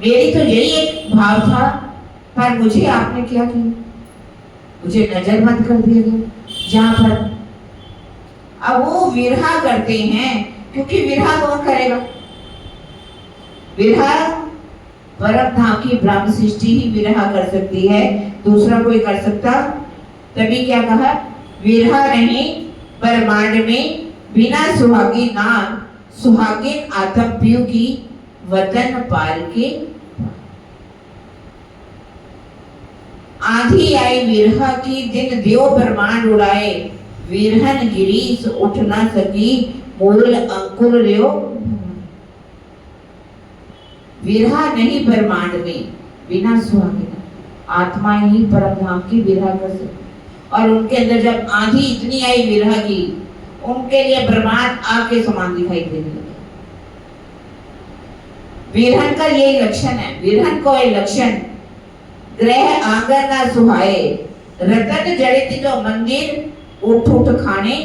A: मेरी तो यही एक भाव था, पर मुझे आपने क्या किया, मुझे नजर बंद कर दिया गया जहां पर। अब वो विरहा करते हैं, क्योंकि विरहा कौन करेगा? विरहा परम धाम की ब्रह्म सृष्टि ही विरहा कर सकती है, दूसरा कोई कर सकता? तभी क्या कहा, विरहा नहीं ब्रह्मांड में बिना सुहागी नाम, सुहागिन आत्म पीयू की वतन पार के। आंधी आई विरहा की, दिन देव ब्रह्मांड उड़ाए, विरहन गिरीश उठ ना सकी, मूल अंकुर लियो। विरहा नहीं ब्रह्मांड में बिना सुहागिन, आत्मा ही परम धाम की विरहा कर सकती। और उनके अंदर जब आंधी इतनी आई विरह की, उनके लिए ब्रह्मांड आग के समान दिखाई देने लगे। विरहन का यही लक्षण है, विरहन को ये लक्षण, ग्रह आंगन ना सुहाए, रतन जड़ित जो मंदिर उठ उठ खाने।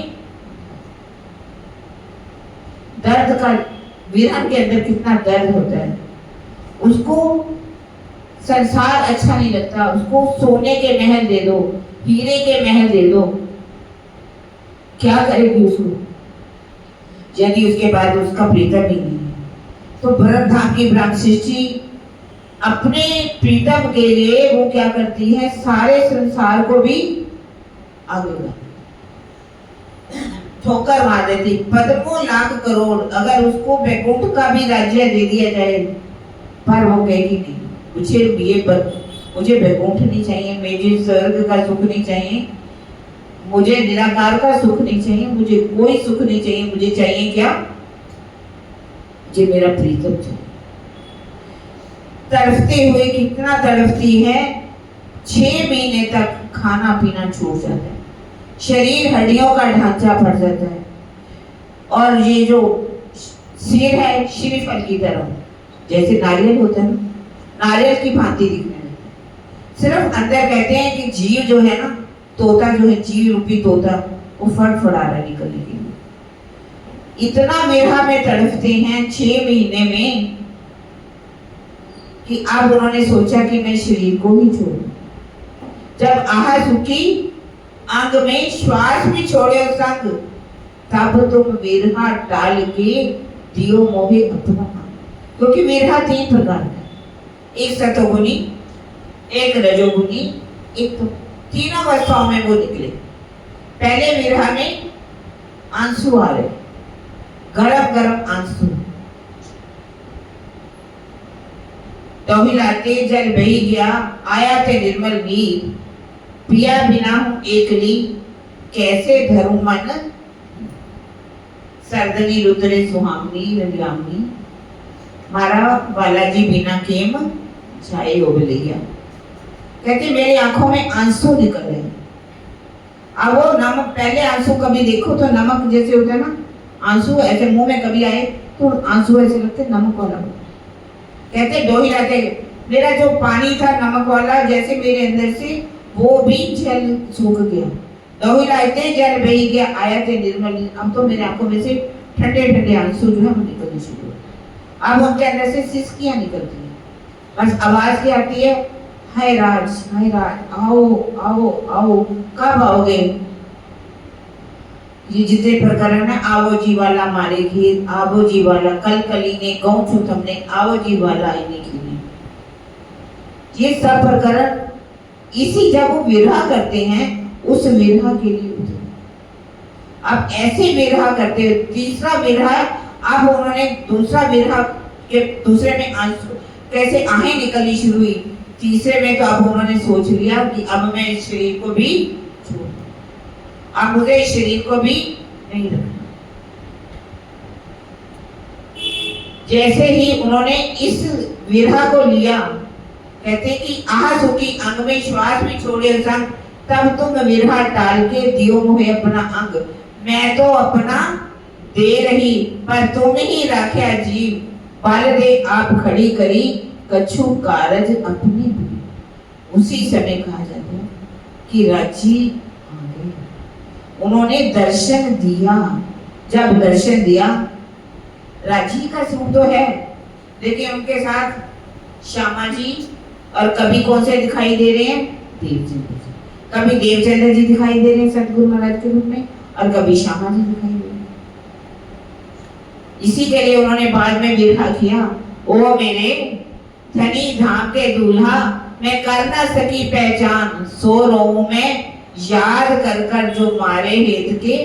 A: दर्द का, विरहन के अंदर कितना दर्द होता है, उसको संसार अच्छा नहीं लगता, उसको सोने के महल दे दो, हीरे के महल दे दो, क्या करेगी उसको, यदि उसके बाद उसका प्रीतम ही नहीं है। तो ब्रह्म धाम की ब्रह्म सृष्टि अपने प्रीतम के लिए वो क्या करती है, सारे संसार को भी आगे ठोकर मार देती। पद्मों लाख करोड़ अगर उसको वैकुंठ का भी राज्य दे दिया जाए, पर वो कहेगी नहीं, मुझे वैकुंठ नहीं चाहिए, मुझे स्वर्ग का सुख नहीं चाहिए, मुझे निराकार का सुख नहीं चाहिए, मुझे कोई सुख नहीं चाहिए, मुझे चाहिए क्या, मुझे मेरा प्रीतम चाहिए। तड़फते हुए कितना तड़फती है, 6 महीने तक खाना पीना छूट जाता है, शरीर हड्डियों का ढांचा फट जाता है, और ये जो सिर है श्रीफल की तरह, जैसे नारियल होता है ना, नारियल की भांति दिखने लगता है। सिर्फ अंदर कहते हैं कि जीव जो है ना, तोता जो है, जीव रूपी तोता, वो फड़फड़ा रहा निकलने के लिए। इतना विरह में तड़फते हैं 6 महीने में कि अब उन्होंने सोचा कि मैं शरीर को ही छोड़ूं। जब आह सुखी अंग में श्वास भी छोड़े संग, तब तुम विरहा डाल के दियो मोहे अपना। क्योंकि विरहा 3 प्रकार का, एक सतोगुनी, एक रजोगुनी, एक तो तीनों अवस्थाओं में वो निकले। पहले विरहा में आंसू आ रहे, गरम गरम आंसू, दोहिलाते जल बही गया, आया थे निर्मल नीर, पिया बिना हूं एकली, कैसे धरूं मन, सरदनी रुतरे सुहामनी रंगामनी, मारा बालाजी बिना केम छाए ओबलिया। कहते मेरी आंखों में आंसू निकल रहे हैं। अब वो नमक, पहले आंसू कभी देखो तो नमक जैसे होता है ना, आंसू ऐसे मुंह में कभी आए तो आंसू ऐसे लगते नमक वाला। कहते दोही लाते, मेरा जो पानी था नमक वाला, जैसे मेरे अंदर से वो भी जल सूख गया। दोही लाते जल बही गया, आया थे निर्मल। अब तो मेरे आंखों में से ठंडे ठंडे आंसू जो है वो निकलने शुरू। अब उनके अंदर से सिसकियां निकलती है, बस आवाज क्या आती है, हाय राज आओ आओ आओ, कब आओगे। ये जितने प्रकरण है, आवो जी वाला मारे घीर, आवो जी वाला कल कली ने गौ छू तुमने, आवो जी वाला आईने घीने। ये सब प्रकरण इसी जब वो विरह करते हैं, उस विरह के लिए होते हैं। अब ऐसे विरह करते, तीसरा विरह, अब उन्होंने दूसरा विरह के दूसरे में कैसे आहें निकलनी शुरू हुई, तीसरे में तो अब उन्होंने सोच लिया कि अब मैं इस शरीर को भी छोड़, अब मुझे इस शरीर को भी नहीं रखना। जैसे ही उन्होंने इस विरह को लिया, कहते कि आह सुखी अंग में श्वास भी छोड़े संग, तब तुम विरह टाल के दियो मुहे अपना अंग। मैं तो अपना दे रही पर तुम ही राख्या जीव, बल दे आप खड़ी करी कछु कारज अपने भी। उसी समय कहा जाता है कि राजी आ गए, उन्होंने दर्शन दिया। जब दर्शन दिया, राजी का स्वरूप तो है, लेकिन उनके साथ श्यामा जी और कभी कौन से दिखाई दे रहे हैं, देवचंद्र जी। कभी देवचंद्र जी दिखाई दे रहे हैं सतगुरु महाराज के रूप में, और कभी श्यामा जी दिखाई दे रहे हैं। इसी के लिए उन्होंने बाद में विरह किया, ओ मेरे धनी धाम के दूल्हा, मैं कर ना सकी पहचान, सो रहूं मैं याद कर कर जो मारे हेत के।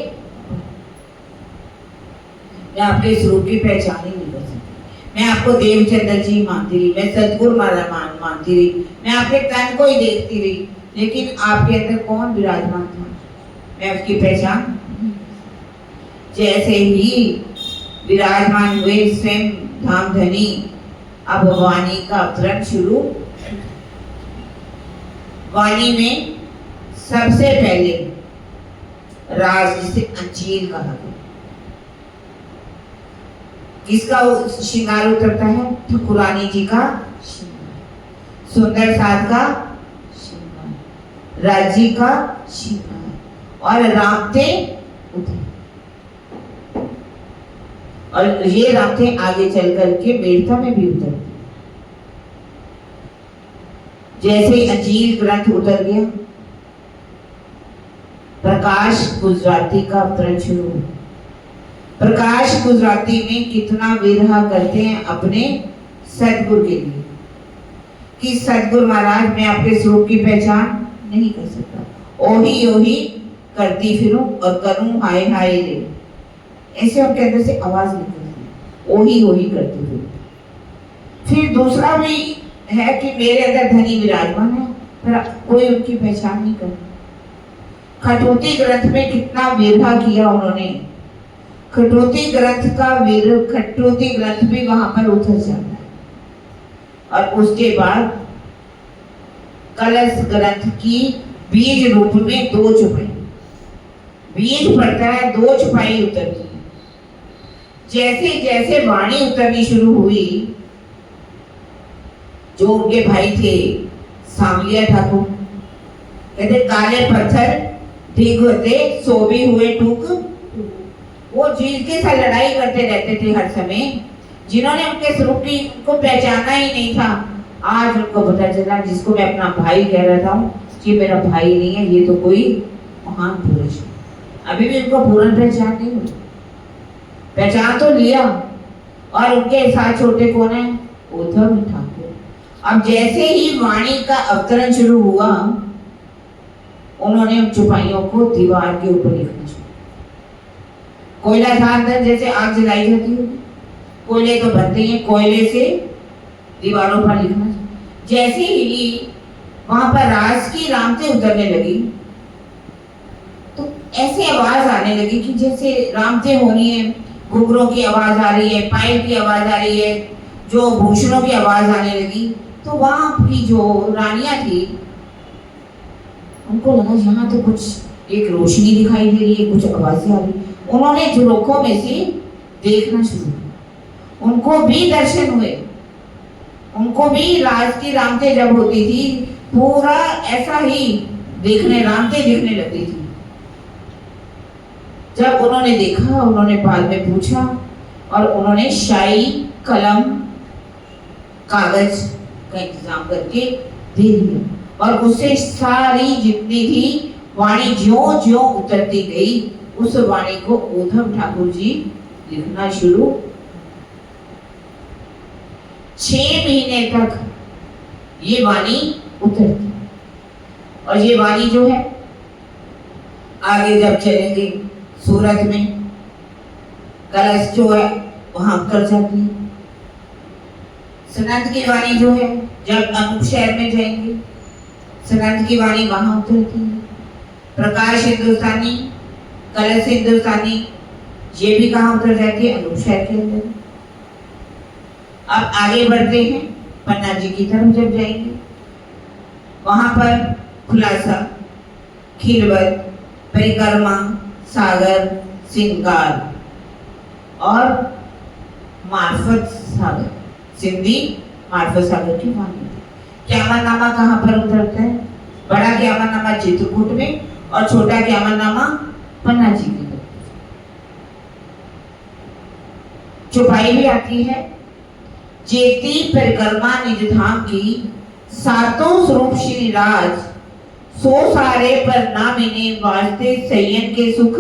A: मैं आपके स्वरूप की पहचान ही नहीं कर सकती। मैं आपको देवचंद्र जी मानती रही, मैं सतगुरु महाराज मानती रही, मैं आपके तन को ही देखती रही, लेकिन आपके अंदर कौन विराजमान था, मैं उसकी पहचान। जैसे ही विराजमान हुए स्वयं धाम धनी, अब वाणी का अवतरण शुरू। वाणी में सबसे पहले राज, जिसे अंजीर कहा गया, किसका श्रृंगार उतरता है, ठकुरानी जी का श्रृंगार, सुंदर साध का श्रृंगार, राजी का श्रृंगार, और रामते उतरे। और ये रामते आगे चल करके बेड़ता में भी उतरती। जैसे ही अंजीर ग्रंथ उतर गया, प्रकाश गुजराती का अवतरण शुरू हुआ। प्रकाश गुजराती में कितना विरह करते हैं अपने सतगुरु के लिए, कि सतगुरु महाराज मैं आपके स्वरूप की पहचान नहीं कर सकता, ओही ओही करती फिरूं और करूं हाय हाय रे। ऐसे उनके अंदर से आवाज निकलती, ओही ओही करती फिरूं। फिर दूसरा भी है कि मेरे अंदर धनी विराजमान है, पर कोई उनकी पहचान नहीं करता। खटोती ग्रंथ में कितना विरह किया उन्होंने, खटोती ग्रंथ का खटोती ग्रंथ भी वहां पर उतर जाता है। और उसके बाद कलश ग्रंथ की बीज रूप में दो चौपाई, बीज पड़ता है, दो चौपाई उतरती है। जैसे जैसे वाणी उतरनी शुरू हुई, जो उनके भाई थे सांवलिया ठाकुर, कहते काले पत्थर ठीक होते सो भी हुए टूक, वो जिनके साथ लड़ाई करते रहते थे हर समय, जिन्होंने उनके स्वरूप की को पहचाना ही नहीं था, आज उनको पता चला, जिसको मैं अपना भाई कह रहा था, कि मेरा भाई नहीं है, ये तो कोई महान पुरुष है। अभी भी उनको पूर्ण पहचान नहीं हुई, पहचान तो लिया। और उनके साथ छोटे कौन है, उद्धव ठाकुर। अब जैसे ही वाणी का अवतरण शुरू हुआ, उन्होंने उन चौपाइयों को दीवार के ऊपर लिखना शुरू। कोयला था अंदर, जैसे आग जलाई जाती है, कोयले तो बनते हैं, कोयले से दीवारों पर लिखना। जैसे ही वहां पर राज की रामते उतरने लगी, तो ऐसी आवाज आने लगी कि जैसे रामते हो रही है, घुघरों की आवाज आ रही है, पाइप की आवाज आ रही है, जो भूषणों की आवाज आने लगी। तो वहां की जो रानियां थी, उनको लगा यहाँ तो कुछ एक रोशनी दिखाई दे रही है, कुछ आवाजें आ रही। उन्होंने झरोखों में से देखना शुरू किया, उनको भी दर्शन हुए। उनको भी राज की रामते जब होती थी, पूरा ऐसा ही रामते दिखने लगती थी। जब उन्होंने देखा, उन्होंने बाद में पूछा, और उन्होंने शाई कलम कागज का इंतजाम करके दे दिया, और उससे सारी जितनी थी वाणी ज्यों ज्यों उतरती गई, उस वाणी को उद्धव ठाकुर जी लिखना शुरू। 6 महीने तक ये वाणी उतरती। और ये वाणी जो है, आगे जब चलेंगे सूरत में कलश जो है वहां उतर जाती है। सनंद की वाणी जो है जब अमुक शहर में जाएंगे सनंद की वाणी वहां उतरती है। प्रकाश हिंदुस्तानी, कलश हिंदुस्तानी, ये भी कहाँ उतर जाती है? अमुक शहर के अंदर। अब आगे बढ़ते हैं, पन्ना जी की तरफ जब जाएंगे वहां पर खुलासा, खिलवत, परिक्रमा, सागर, श्रृंगार और मार्फत सागर, सिंधी मार्फत सागर की वाणी। क्यामतनामा कहाँ पर उतरता है? बड़ा क्यामतनामा चित्रकूट में और छोटा क्यामतनामा पन्ना जी की तरफ। चौपाई भी आती है, जेती परिक्रमा निज धाम की, सातों स्वरूप श्री राज, सो सारे पर ना मिले वास्ते सयन के सुख।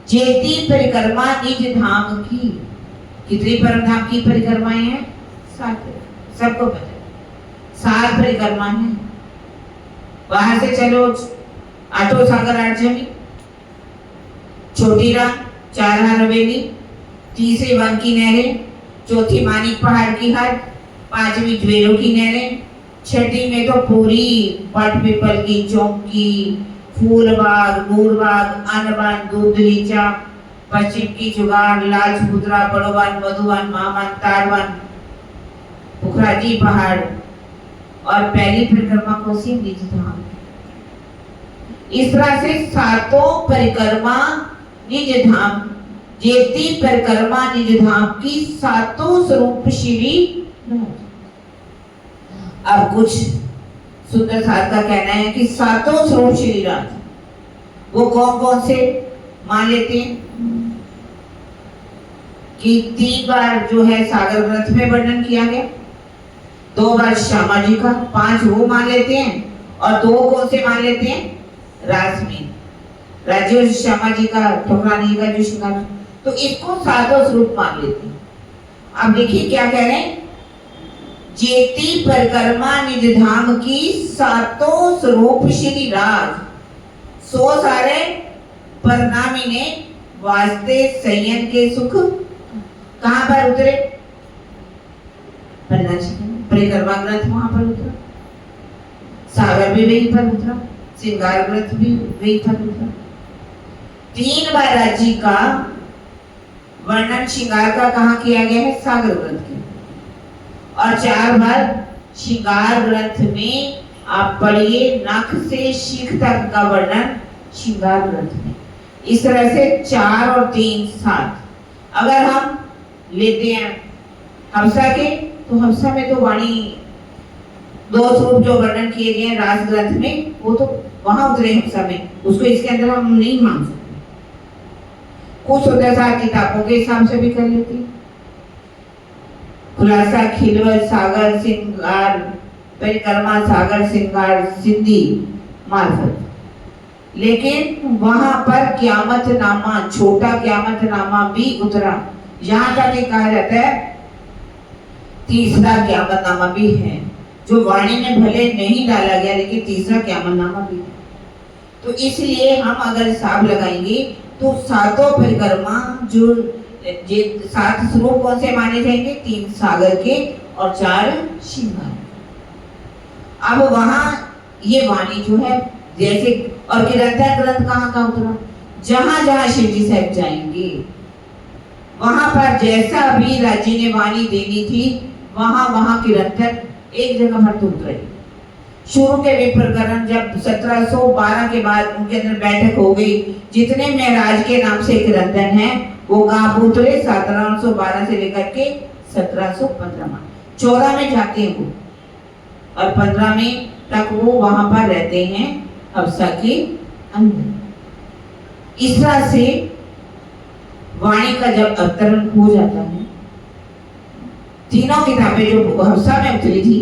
A: जेती परिक्रमा निज धाम की, कितनी परम धाम की परिक्रमाएं हैं? 7। सबको पता है 7 परिक्रमा है। बाहर से चलो आठों सागर 8 जमी, छोटी राम, 4 हवेली, तीसरी वन की नहरें, चौथी मानिक पहाड़ की हद, 5वीं ज्वेलों की नहरें, 6ठी में तो पूरी पट पीपल की चौकी, फूलबाग, नूरबाग, अनबन, दूधलीचा, पश्चिम की जुगाड़, लाल समुद्रा, बड़ोवन, मधुवन, मामन, ताड़वन, पुखराजी पहाड़ और पहली परिक्रमा को सी निज धाम। इस तरह से 7 परिक्रमा निज धाम, जेती परिक्रमा निज धाम की 7 स्वरूप श्री। अब कुछ सुंदर साथ का कहना है कि 7 स्वरूप श्री राज वो कौन कौन से मान लेते हैं कि 3 बार जो है सागर ग्रंथ में वर्णन किया गया, 2 बार श्यामा जी का, 5 वो मान लेते हैं और 2 कौन से मान लेते हैं? रास में राज्य श्यामा जी का, ठकुरानी का जो श्रृंगार, तो इसको 7 स्वरूप मान लेते हैं। अब देखिए क्या कह रहे हैं, जेती परिक्रमा निज धाम की 7 स्वरूप श्री राज, सो सारे परनामी ने वास्ते सयन के सुख। कहां पर उतरे? पन्ना जी परिक्रमा ग्रंथ वहां पर उतरा, सागर भी वहीं पर उतरा, श्रृंगार ग्रंथ भी वहीं पर उतरा। 3 बार राज्य का वर्णन श्रृंगार का कहाँ किया गया है? सागर ग्रंथ के। और 4 बार श्रृंगार ग्रंथ में आप पढ़िए, नख से शिख तक का वर्णन श्रृंगार ग्रंथ में। इस तरह से 4 और 3 7। अगर हम लेते हैं हंसा के, तो हंसा में तो वाणी 2 स्वरूप जो वर्णन किए गए हैं रास ग्रंथ में, वो तो वहां उतरे हंसा में, उसको इसके अंदर हम नहीं मान सकते। कुछ होता है किताबों के हिसाब से भी कर लेती, खुलासा, खिलवत, सागर, श्रृंगार, परिक्रमा, सागर, श्रृंगार, सिंधी मार्फत। लेकिन वहां पर क्यामतनामा, छोटा क्यामतनामा भी उतरा। यहाँ तक ये कहा जाता है तीसरा क्यामतनामा भी है, जो वाणी में भले नहीं डाला गया लेकिन तीसरा क्यामतनामा भी है। तो इसलिए हम अगर हिसाब लगाएंगे तो 7 परिक्रमा जो 7 स्वरूप कौन से माने जाएंगे? 3 सागर के और 4 श्रृंगार। अब वहां ये वाणी जो है जैसे, और किरंतर ग्रंथ कहाँ का उतरा? जहां जहां शिव जी साहब जाएंगे वहां पर जैसा भी राज्य ने वाणी देनी थी, वहां वहां किरंतर एक जगह पर तो उतरे। शुरू के वे प्रकरण जब 1712 के बाद उनके अंदर बैठक हो गई, जितने महराज के नाम से किरंतन है वो कहाँ उतरे? 1712 से लेकर के 1715 में। 14 में जाते हैं वो और 15 में तक वो वहां पर रहते हैं हफ्सा के अंदर। इस तरह से वाणी का जब अवतरण हो जाता है, तीनों किताबें जो हफ्सा में उतरी थी,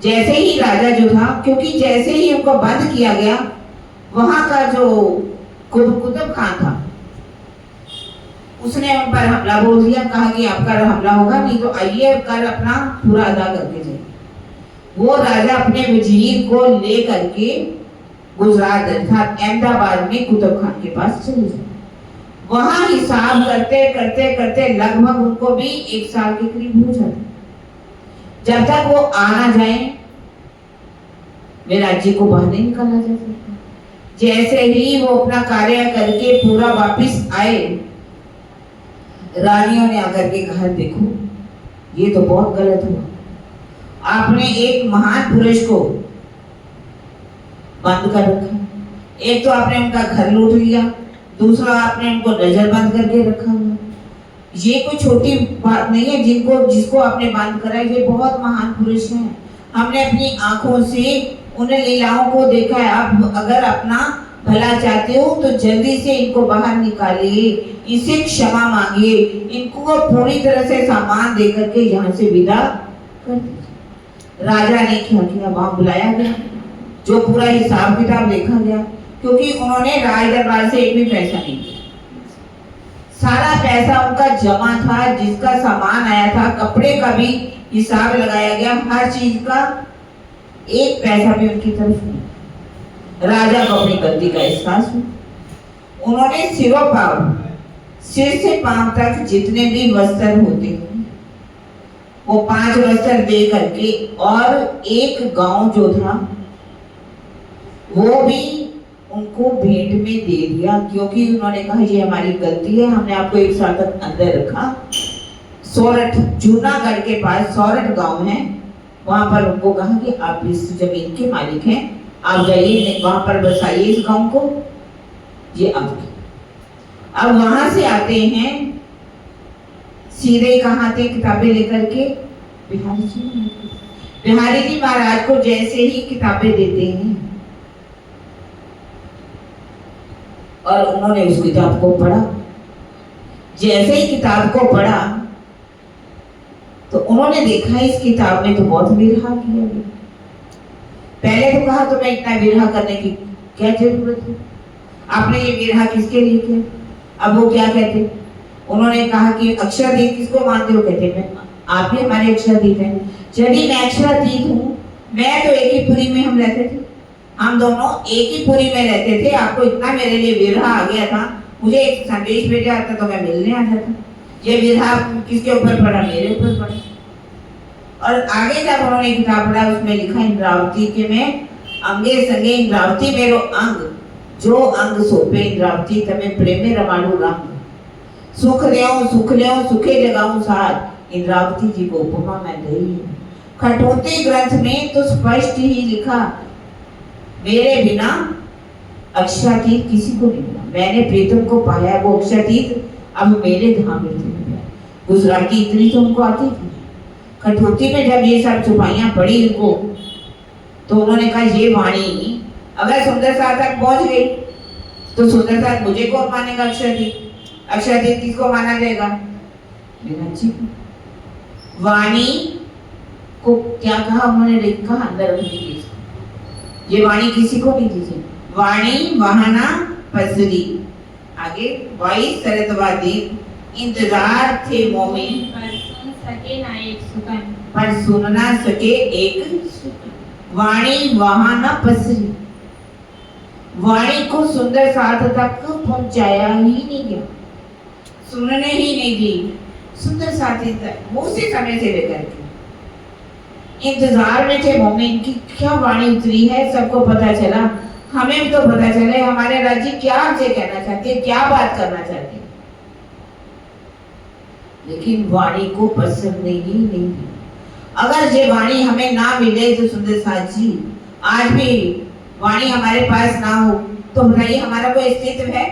A: जैसे ही राजा जो था, क्योंकि जैसे ही उनको बंद किया गया, वहां का जो कुतुब खान था उसने उन पर हमला बोल दिया, कहा कि आपका हमला होगा, नहीं तो आइए कर अपना पूरा अदा करके जाइए। वो राजा अपने वजीर को ले करके गुजरात अर्थात अहमदाबाद में कुतुब खान के पास चले जाए। वहां हिसाब करते करते करते लगभग उनको भी 1 साल के करीब हो जाता। जब तक वो आना जाए वे राज्य को बाहर नहीं निकाला जा सकता। जैसे ही वो अपना कार्य करके पूरा वापिस आए, रानियों ने आकर के कहा देखो ये तो बहुत गलत हुआ, आपने एक महान पुरुष को बंद कर रखा। एक तो आपने उनका घर लूट लिया, दूसरा आपने उनको नजरबंद करके रखा हुआ। ये कोई छोटी बात नहीं है जिसको आपने बंद करा, ये बहुत महान पुरुष हैं। हमने अपनी आंखों से उन लीलाओं को देखा है। आप अगर अपना भला चाहते हो तो जल्दी से इनको बाहर निकालिए, इसे क्षमा मांगिए, इनको पूरी तरह से सामान दे करके यहाँ से विदा कर दीजिए। राजा ने क्या किया, वहां बुलाया गया, जो पूरा हिसाब किताब देखा गया, क्योंकि उन्होंने राज दरबार से एक भी पैसा नहीं दिया। सारा पैसा उनका जमा था, जिसका सामान आया था, कपड़े का भी हिसाब लगाया गया, हर चीज का एक पैसा भी उनकी तरफ नहीं। राजा को अपनी गलती का एहसास हुआ। उन्होंने सिर से पांव तक जितने भी वस्त्र होते हैं वो 5 वस्त्र दे करके, और एक गांव जो था वो भी उनको भेंट में दे दिया, क्योंकि उन्होंने कहा ये हमारी गलती है, हमने आपको 1 साल तक अंदर रखा। सोरठ, जूनागढ़ के पास सोरठ गांव है, वहां पर उनको कहा कि आप इस जमीन के मालिक हैं, आप जाइए वहां पर बसाइए इस गांव को, ये आपकी। अब वहां से आते हैं सीधे कहाँ थे किताबें लेकर के, बिहारी जी महाराज को जैसे ही किताबें देते हैं और उन्होंने उस किताब को पढ़ा। जैसे ही किताब को पढ़ा तो उन्होंने देखा इस किताब में तो बहुत विरहा किया गया। पहले तो कहा तुम्हें इतना विरहा करने की क्या जरूरत है, आपने ये विरहा किसके लिए किया। अब वो क्या कहते, उन्होंने कहा कि अक्षराधीत किसको मानते हो, कहते मैं आप ही हमारे अक्षराधीत हैं। यदि मैं अक्षराधीत हूँ, मैं तो एक ही पुरी में हम रहते थे, हम दोनों एक ही पुरी में रहते थे, आपको इतना मेरे लिए विरहा आ गया था, मुझे एक संदेश भेजा आता तो मैं मिलने आ जाता। ये विरहा किसके ऊपर पड़ा, मेरे ऊपर पड़ा। और आगे जब उन्होंने किताब पढ़ा उसमें लिखा इंद्रावती के में अंगे संगे इंद्रावती मेरो अंग, जो अंग सोपे इंद्रावती तमे प्रेमे रमाडू रंग, सुख ल्यों सुखे जगाऊं साथ, इंद्रावती जी को उपमा मैं दई। खटोते ग्रंथ में तो स्पष्ट ही लिखा, मेरे बिना अक्षरातीत किसी को नहीं मिला, मैंने प्रीतम को पाया, वो अक्षरातीत अब मेरे धाम में थे। गुजराती इतनी तो उनको आती थी। कठोती में जब ये सब छुपाइयां पड़ी उनको, तो उन्होंने कहा ये वाणी अगर सुंदर साथ तक पहुंच गई तो सुंदर साथ मुझे कौन मानेगा, अक्षरातीत किसको माना जाएगा, मेरा जी। वाणी को क्या कहा उन्होंने, लिखा अंदर रखने की, ये वाणी किसी को नहीं दीजिए। वाणी वहाना पसरी, आगे वाई सरतवादी इंतजार थे मोमिन, पर सुन ना सके एक, वाणी वहां न पसरी, वाणी को सुंदर साथ तक पहुंचाया ही नहीं गया, सुनने ही नहीं दी। सुंदर साथी उसी समय से लेकर के इंतजार में थे मोमिन की क्या वाणी उतरी है, सबको पता चला, हमें भी तो पता चले हमारे राज्य क्या हमसे कहना चाहते हैं, क्या बात करना चाहते हैं। लेकिन वाणी को पसंद नहीं दी। अगर ये वाणी हमें ना मिले तो सुंदर साथ जी, आज भी वाणी हमारे पास ना हो तो बताइए हमारा कोई अस्तित्व है,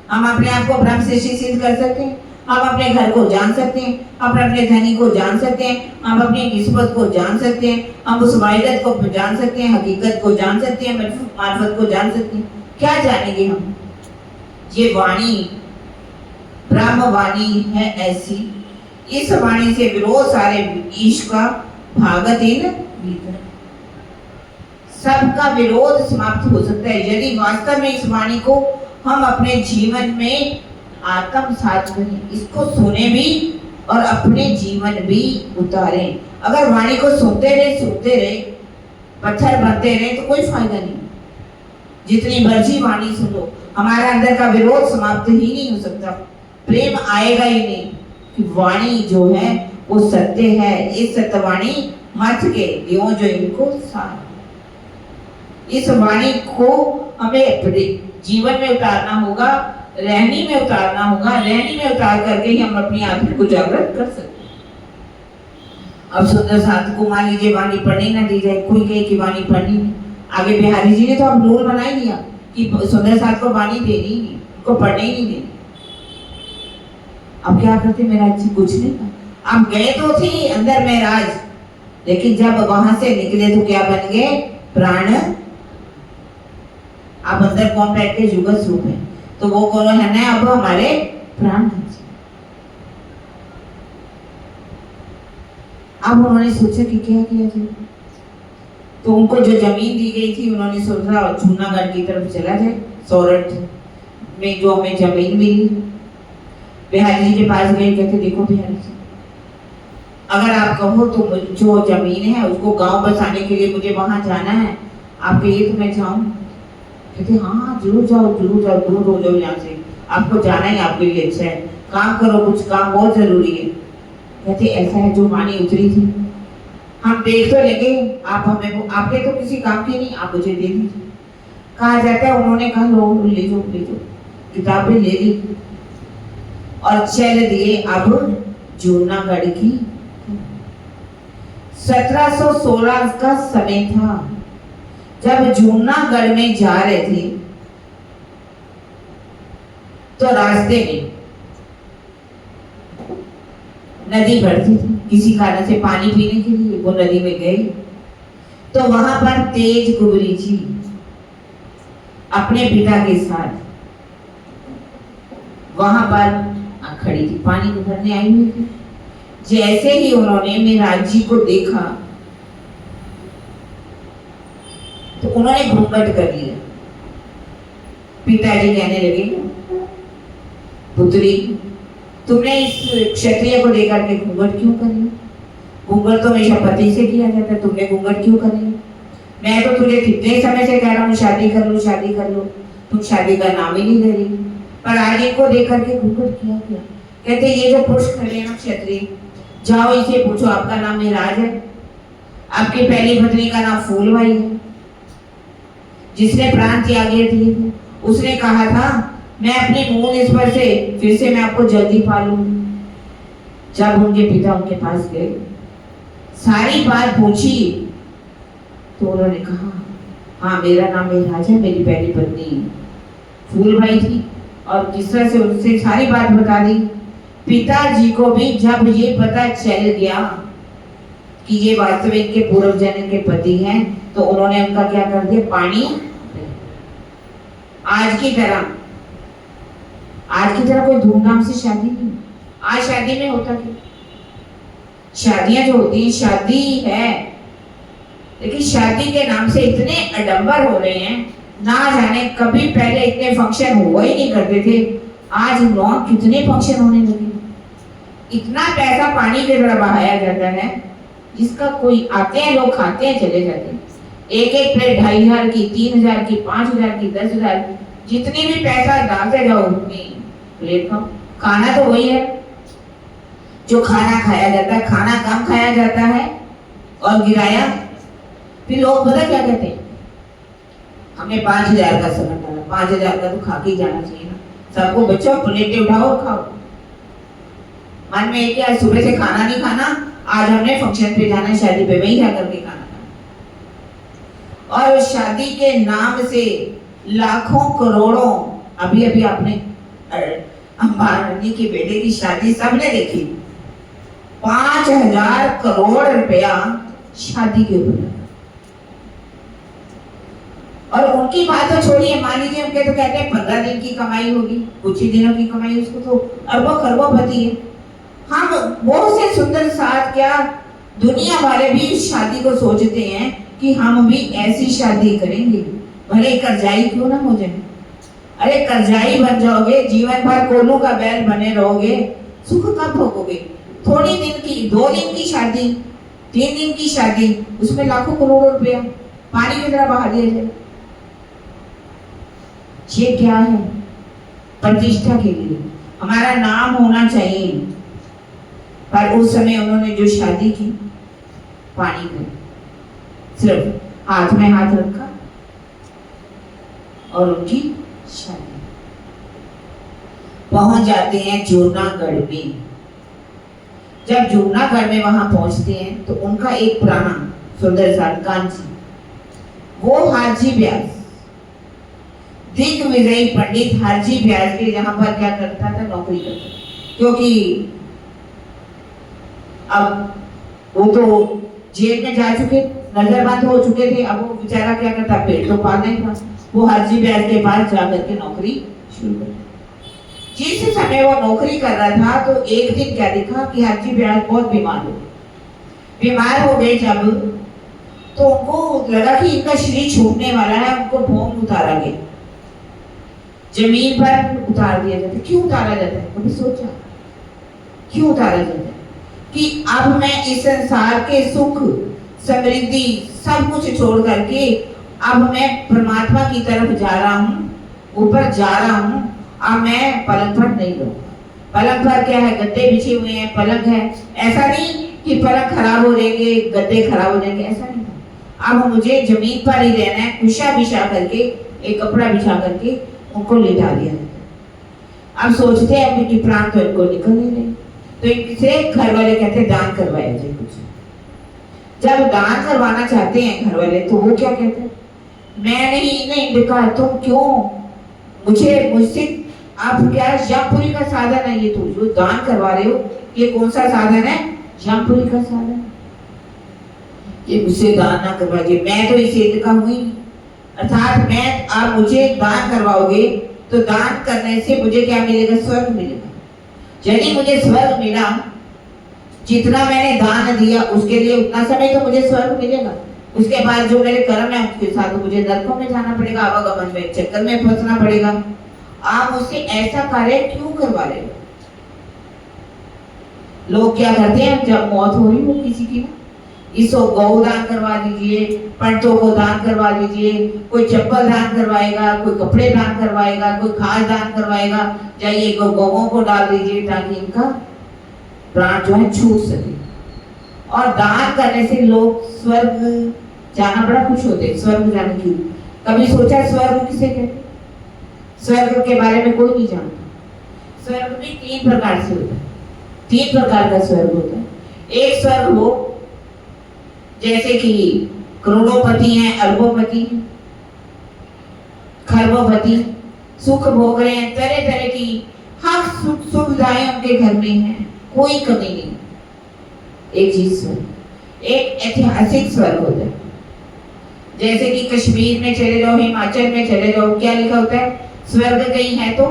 A: हम अपने आप को ब्रह्म से सिद्ध कर सकते हैं, हम अपने घर को जान सकते हैं, हम अपने धनी को जान सकते हैं, हम अपनी निस्बत को जान सकते हैं, हम उस वाहिदत को जान सकते हैं, हकीकत को जान सकते हैं, मार्फत को जान सकते हैं, क्या जानेंगे हम। ये वाणी ब्रह्म वाणी है ऐसी, इस वाणी से विरोध सारे ईश का भागत इन भीतर, सबका विरोध समाप्त हो सकता है यदि वास्तव में इस वाणी को हम अपने जीवन में आत्मसात करें, इसको सुने भी और अपने जीवन भी उतारें। अगर वाणी को सुनते रहे पत्थर बनते रहे तो कोई फायदा नहीं। जितनी मर्जी वाणी सुनो, हमारे अंदर का विरोध समाप्त ही नहीं हो सकता, प्रेम आएगा ही नहीं कि वाणी जो है वो सत्य है। इस सत्यवाणी मत के दियो जो इनको सार, इस वाणी को हमें जीवन में उतारना होगा, रहनी में उतारना होगा, रहनी में उतार करके ही हम अपनी आत्मा को जागृत कर सकते हैं। अब सुंदर साथ को मान लीजिए वाणी पढ़ने ना दी जाए, कोई कहे कि वाणी पढ़नी नहीं, आगे बिहारी जी ने तो अब रूल बना ही दिया कि सुंदर साथ को वाणी देनी ही नहीं, उनको पढ़ने ही नहीं देनी। अब क्या करते मेरा जी, कुछ नहीं था। अब गए तो थे अंदर में राज, लेकिन जब वहां से निकले तो क्या बन गए? प्राण। अब अंदर कौन बैठ के जुगत स्वरूप है, तो वो कौन है ना, अब हमारे प्राण। अब उन्होंने सोचा कि क्या किया जाए, तो उनको जो जमीन दी गई थी उन्होंने सोचा जूनागढ़ की तरफ चला जाए। सोरठ में जो हमें जमीन मिली, बिहारी जी के पास गए, कहते देखो बिहारी जी, अगर आप कहो तो जो जमीन है उसको गांव बसाने के लिए मुझे वहां जाना है, आप कहिए तो मैं जाऊं। कहते हाँ जरूर जाओ, जरूर जाओ, दूर हो जाओ यहाँ से, आपको जाना ही आपके लिए अच्छा है, काम करो, कुछ काम बहुत जरूरी है। कहते ऐसा है, जो वाणी उतरी थी हम देख तो लेंगे, आप हमें, आपके तो किसी काम की नहीं, आप मुझे दे दीजिए। कहा जाता है उन्होंने कहा लो ले जाओ, ले जाओ, किताबें ले ली और चल दिए अब जूनागढ़ की। 1716 का समय था, जब जूनागढ़ में जा रहे थे तो रास्ते में नदी बढ़ती थी, किसी कारण से पानी पीने के लिए वो नदी में गए, तो वहां पर तेज कुंवरी जी अपने पिता के साथ वहां पर खड़ी थी, पानी को भरने आई हुई थी। जैसे ही उन्होंने मेराज जी को देखा तो उन्होंने घूंघट कर लिया। पिताजी कहने लगे पुत्री, तुमने इस क्षत्रिय को लेकर के घूंघट क्यों करी? घूंघट तो हमेशा पति से किया जाता है, तुमने घूंघट क्यों करी? मैं तो तुझे कितने समय से कह रहा हूँ शादी कर लो, शादी कर लो, तुम शादी का नाम ही नहीं ले रही, पर आज इनको देख करके घूंघट किया क्या? कहते ये जो पुरुष खड़े हैं क्षत्रिय, जाओ इसे पूछो आपका नाम मेराज है, आपकी पहली पत्नी का नाम फूलबाई है, जिसने प्राण त्यागे थे, उसने कहा था मैं अपने मुंह स्पर्श से फिर से मैं आपको जल्दी पालूं। जब उनके पिता उनके पास गए, सारी बात पूछी, तो उन्होंने कहा हाँ मेरा नाम मेराज है, मेरी पहली पत्नी फूलबाई थी, और किस तरह से उनसे सारी बात बता दी। पिताजी को भी जब ये पता चल गया कि ये वास्तविक के पूर्व जन्म के पति हैं, तो उन्होंने उनका क्या कर दिया, पानी। आज की तरह कोई धूमधाम से शादी नहीं। आज शादी में होता क्या, शादियां जो होती हैं शादी है, लेकिन शादी के नाम से इतने आडंबर हो रहे हैं, ना जाने कभी पहले इतने फंक्शन हुआ ही नहीं करते थे, आज लोग कितने फंक्शन होने लगे। इतना पैसा पानी की तरह बहाया जाता है, जिसका कोई आते हैं लोग खाते हैं चले जाते हैं। एक एक प्लेट 2500 की, 3000 की, 5000 की, 10,000, जितनी भी पैसा डालते जाओ उतनी प्लेट खाओ। खाना तो वही है जो खाना खाया जाता है, खाना कम खाया जाता है और गिराया। फिर लोग पता क्या कहते हैं, हमने 5000 का सामान डाला, 5000 का तो खा के जाना चाहिए ना, सबको बच्चों प्लेटें उठाओ और खाओ। मन में एक सुबह से खाना नहीं खाना, आज हमने फंक्शन पे जाना है, शादी पे वहीं जा करके खाना खाना। और शादी के नाम से लाखों करोड़ों, अभी अभी आपने अंबानी के बेटे की शादी सबने देखी, 5000 करोड़ रुपया शादी के ऊपर। और उनकी बात तो छोड़िए, मान लीजिए उनके तो कहते हैं 15 दिन की कमाई होगी, कुछ ही दिनों की कमाई, उसको तो अरबों खरबों पति है। हम बहुत से सुंदर साथ, क्या दुनिया वाले भी शादी को सोचते हैं कि हम भी ऐसी शादी करेंगे, भले कर्जाई क्यों ना हो जाए। अरे कर्जाई बन जाओगे, जीवन भर कोलू का बैल बने रहोगे, सुख कब भोगोगे? थोड़ी दिन की, 2 दिन की शादी, 3 दिन की शादी, उसमें लाखों करोड़ों रुपया पानी की तरह बहा दिया जाए। ये क्या है? प्रतिष्ठा के लिए, हमारा नाम होना चाहिए। पर उस समय उन्होंने जो शादी की, पानी में सिर्फ हाथ में हाथ रखा और उनकी शादी। पहुंच जाते हैं जूनागढ़ में। जब जूनागढ़ में वहां पहुंचते हैं तो उनका एक पुराना सुंदर सा कांची, वो हाजी व्यास, दिग्विजयी पंडित हाजी व्यास के जहां पर क्या करता था, नौकरी करता था। क्योंकि अब वो तो जेल में जा चुके, नजरबंद हो चुके थे। अब वो बेचारा क्या करता, पेट तो पालना ही था। वो हाजी व्यास के पास जाकर के नौकरी शुरू कर। जिस समय वो नौकरी कर रहा था तो एक दिन क्या दिखा कि हाजी व्यास बहुत बीमार हो गए। बीमार हो गए जब, तो उनको लगा कि इनका शरीर छूटने वाला है। उनको भोग उतारा गया, जमीन पर उतार दिया जाता है। क्यों उतारा जाता है, कभी सोचा क्यों उतारा जाता है? कि अब मैं इस संसार के सुख समृद्धि सब कुछ छोड़ करके अब मैं परमात्मा की तरफ जा रहा हूँ, ऊपर जा रहा हूँ। अब मैं पलंग पर नहीं रहूंगा। पलंग पर क्या है, गद्दे बिछे हुए हैं, पलंग है। ऐसा नहीं कि पलंग खराब हो जाएंगे, गद्दे खराब हो जाएंगे, ऐसा नहीं। अब मुझे जमीन पर ही रहना है। कुशा बिछा करके, एक कपड़ा बिछा करके उनको लिटा दिया। अब सोचते हैं अब इनकी प्राण तो इनको निकल नहीं रहे, तो इनसे घर वाले कहते हैं दान करवाया जाए कुछ। जब दान करवाना चाहते हैं घर वाले, तो वो क्या कहते हैं, मैं नहीं देखा, तुम क्यों मुझसे आप क्या यमपुरी का साधन है ये, तो जो दान करवा रहे हो ये कौन सा साधन है, यमपुरी का साधन। ये मुझसे दान ना करवाइए, मैं तो इस क्षेत्र का हुई नहीं। अर्थात मैं, आप मुझे दान करवाओगे तो दान करने से मुझे क्या मिलेगा, स्वर्ग मिलेगा। यदि मुझे स्वर्ग मिला, जितना मैंने दान दिया उसके लिए उतना समय तो मुझे स्वर्ग मिलेगा। उसके बाद जो मेरे कर्म है उसके साथ तो मुझे नरकों में जाना पड़ेगा, आवागमन में, चक्कर में फंसना पड़ेगा। आप मुझसे ऐसा कार्य क्यों करवा रहे हो? लोग क्या करते हैं, जब मौत हो रही हो किसी की, इसको गौ दान करवा दीजिए, पंडितों को दान करवा दीजिए, कोई चप्पल दान करवाएगा, कोई कपड़े दान करवाएगा, कोई खाद दान करवाएगा, जाइए गौओं को डाल दीजिए ताकि इनका प्राण जो है छूट सके। और दान करने से लोग स्वर्ग जाना बड़ा खुश होते हैं। स्वर्ग जाने की कभी सोचा स्वर्ग किसे कहते? स्वर्ग के बारे में कोई नहीं जानता। स्वर्ग भी 3 प्रकार से होता है, 3 प्रकार का स्वर्ग होता है। एक स्वर्ग वो जैसे कि करोड़ोपति हैं, अरबोपति हैं, खरबोपति, सुख भोग रहे हैं, तरह तरह की हर सुख सुविधाएं उनके घर में हैं, कोई कमी नहीं। एक चीज स्वर्ग। एक ऐतिहासिक स्वर्ग होता है, जैसे कि कश्मीर में चले जाओ, हिमाचल में चले जाओ, क्या लिखा होता है, स्वर्ग कहीं है तो।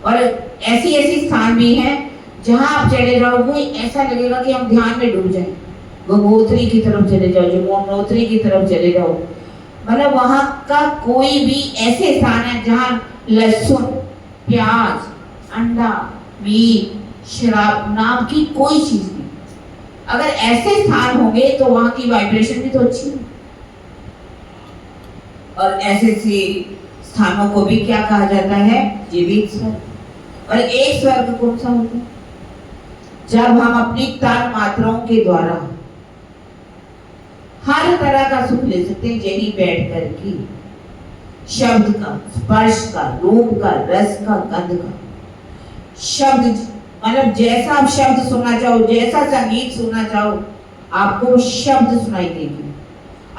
A: और ऐसी ऐसी स्थान भी हैं जहां आप चले जाओगे ऐसा लगेगा कि हम ध्यान में डूब जाए। गंगोत्री की तरफ चले जाओ, यमुनोत्री की तरफ चले जाओ, मतलब वहां का कोई भी ऐसे स्थान है जहां लहसुन, प्याज, अंडा, मीट, शराब नाम की कोई चीज नहीं। अगर ऐसे स्थान होंगे तो वहां की वाइब्रेशन भी तो अच्छी है। और ऐसे स्थानों को भी क्या कहा जाता है, जीवित स्वर्ग। और एक स्वर्ग कौन सा होता है, जब हम अपनी तन मात्राओं के द्वारा हर तरह का सुख ले सकते हैं, यही बैठ कर के शब्द का, स्पर्श का, रूप का, रस का, गंध का, शब्द मतलब जैसा आप शब्द सुनना चाहो, जैसा संगीत सुनना चाहो, आपको शब्द सुनाई देगी,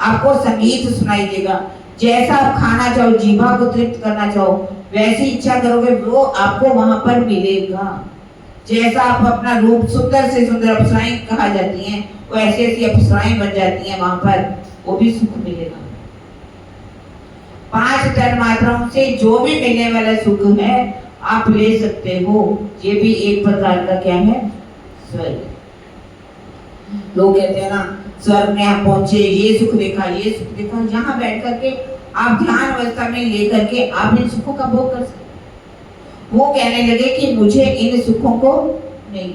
A: आपको संगीत सुनाई देगा। जैसा आप खाना चाहो, जीवा को तृप्त करना चाहो, वैसी इच्छा करोगे वो आपको वहां पर मिलेगा। जैसा आप अपना रूप, सुंदर से सुंदर अप्सराएं कहा जाती हैं, वो ऐसी ऐसी अप्सराएं बन जाती हैं वहां पर, वो भी सुख मिलेगा। 5 तन मात्राओं से जो भी मिलने वाला सुख है आप ले सकते हो। ये भी एक प्रकार का क्या है, स्वर्ग। लोग कहते हैं ना, स्वर्ग में आप पहुंचे, ये सुख देखा, ये सुख देखा। यहाँ बैठ करके आप ध्यान अवस्था में लेकर के आप इन सुखों का भोग कर सकते। वो कहने लगे कि मुझे इन सुखों को नहीं,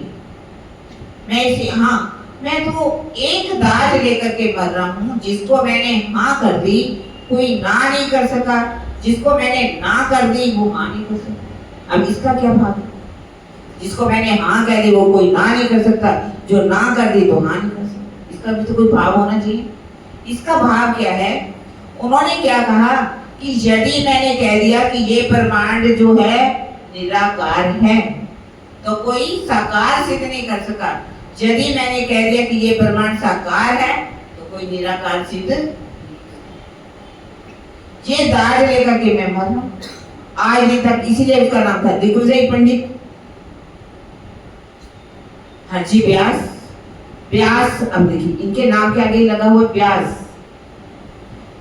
A: मैं इसे, हाँ मैं तो एक दाज लेकर के मर रहा हूँ, जिसको मैंने हाँ कर दी, कोई ना नहीं कर सका। जिसको मैंने ना कर दी वो हाँ नहीं कर सकता। अब इसका क्या भाव है? जिसको मैंने हाँ कह दी वो कोई ना नहीं कर सकता, जो ना कर दी तो हाँ नहीं कर सकता। इसका भी तो कोई भाव होना चाहिए। इसका भाव क्या है? उन्होंने क्या कहा कि यदि मैंने कह दिया कि ये ब्रह्मांड जो है निराकार है तो कोई साकार सिद्ध नहीं कर सका। यदि मैंने कह दिया कि ये ब्रह्मांड साकार है तो कोई निराकार सिद्ध। ये दाढ़ लेकर के मैं मर हूं आज दिन तक, इसीलिए उसका नाम था दिग्विजय पंडित। हरजी व्यास, व्यास अब देखिए इनके नाम के आगे लगा हुआ व्यास।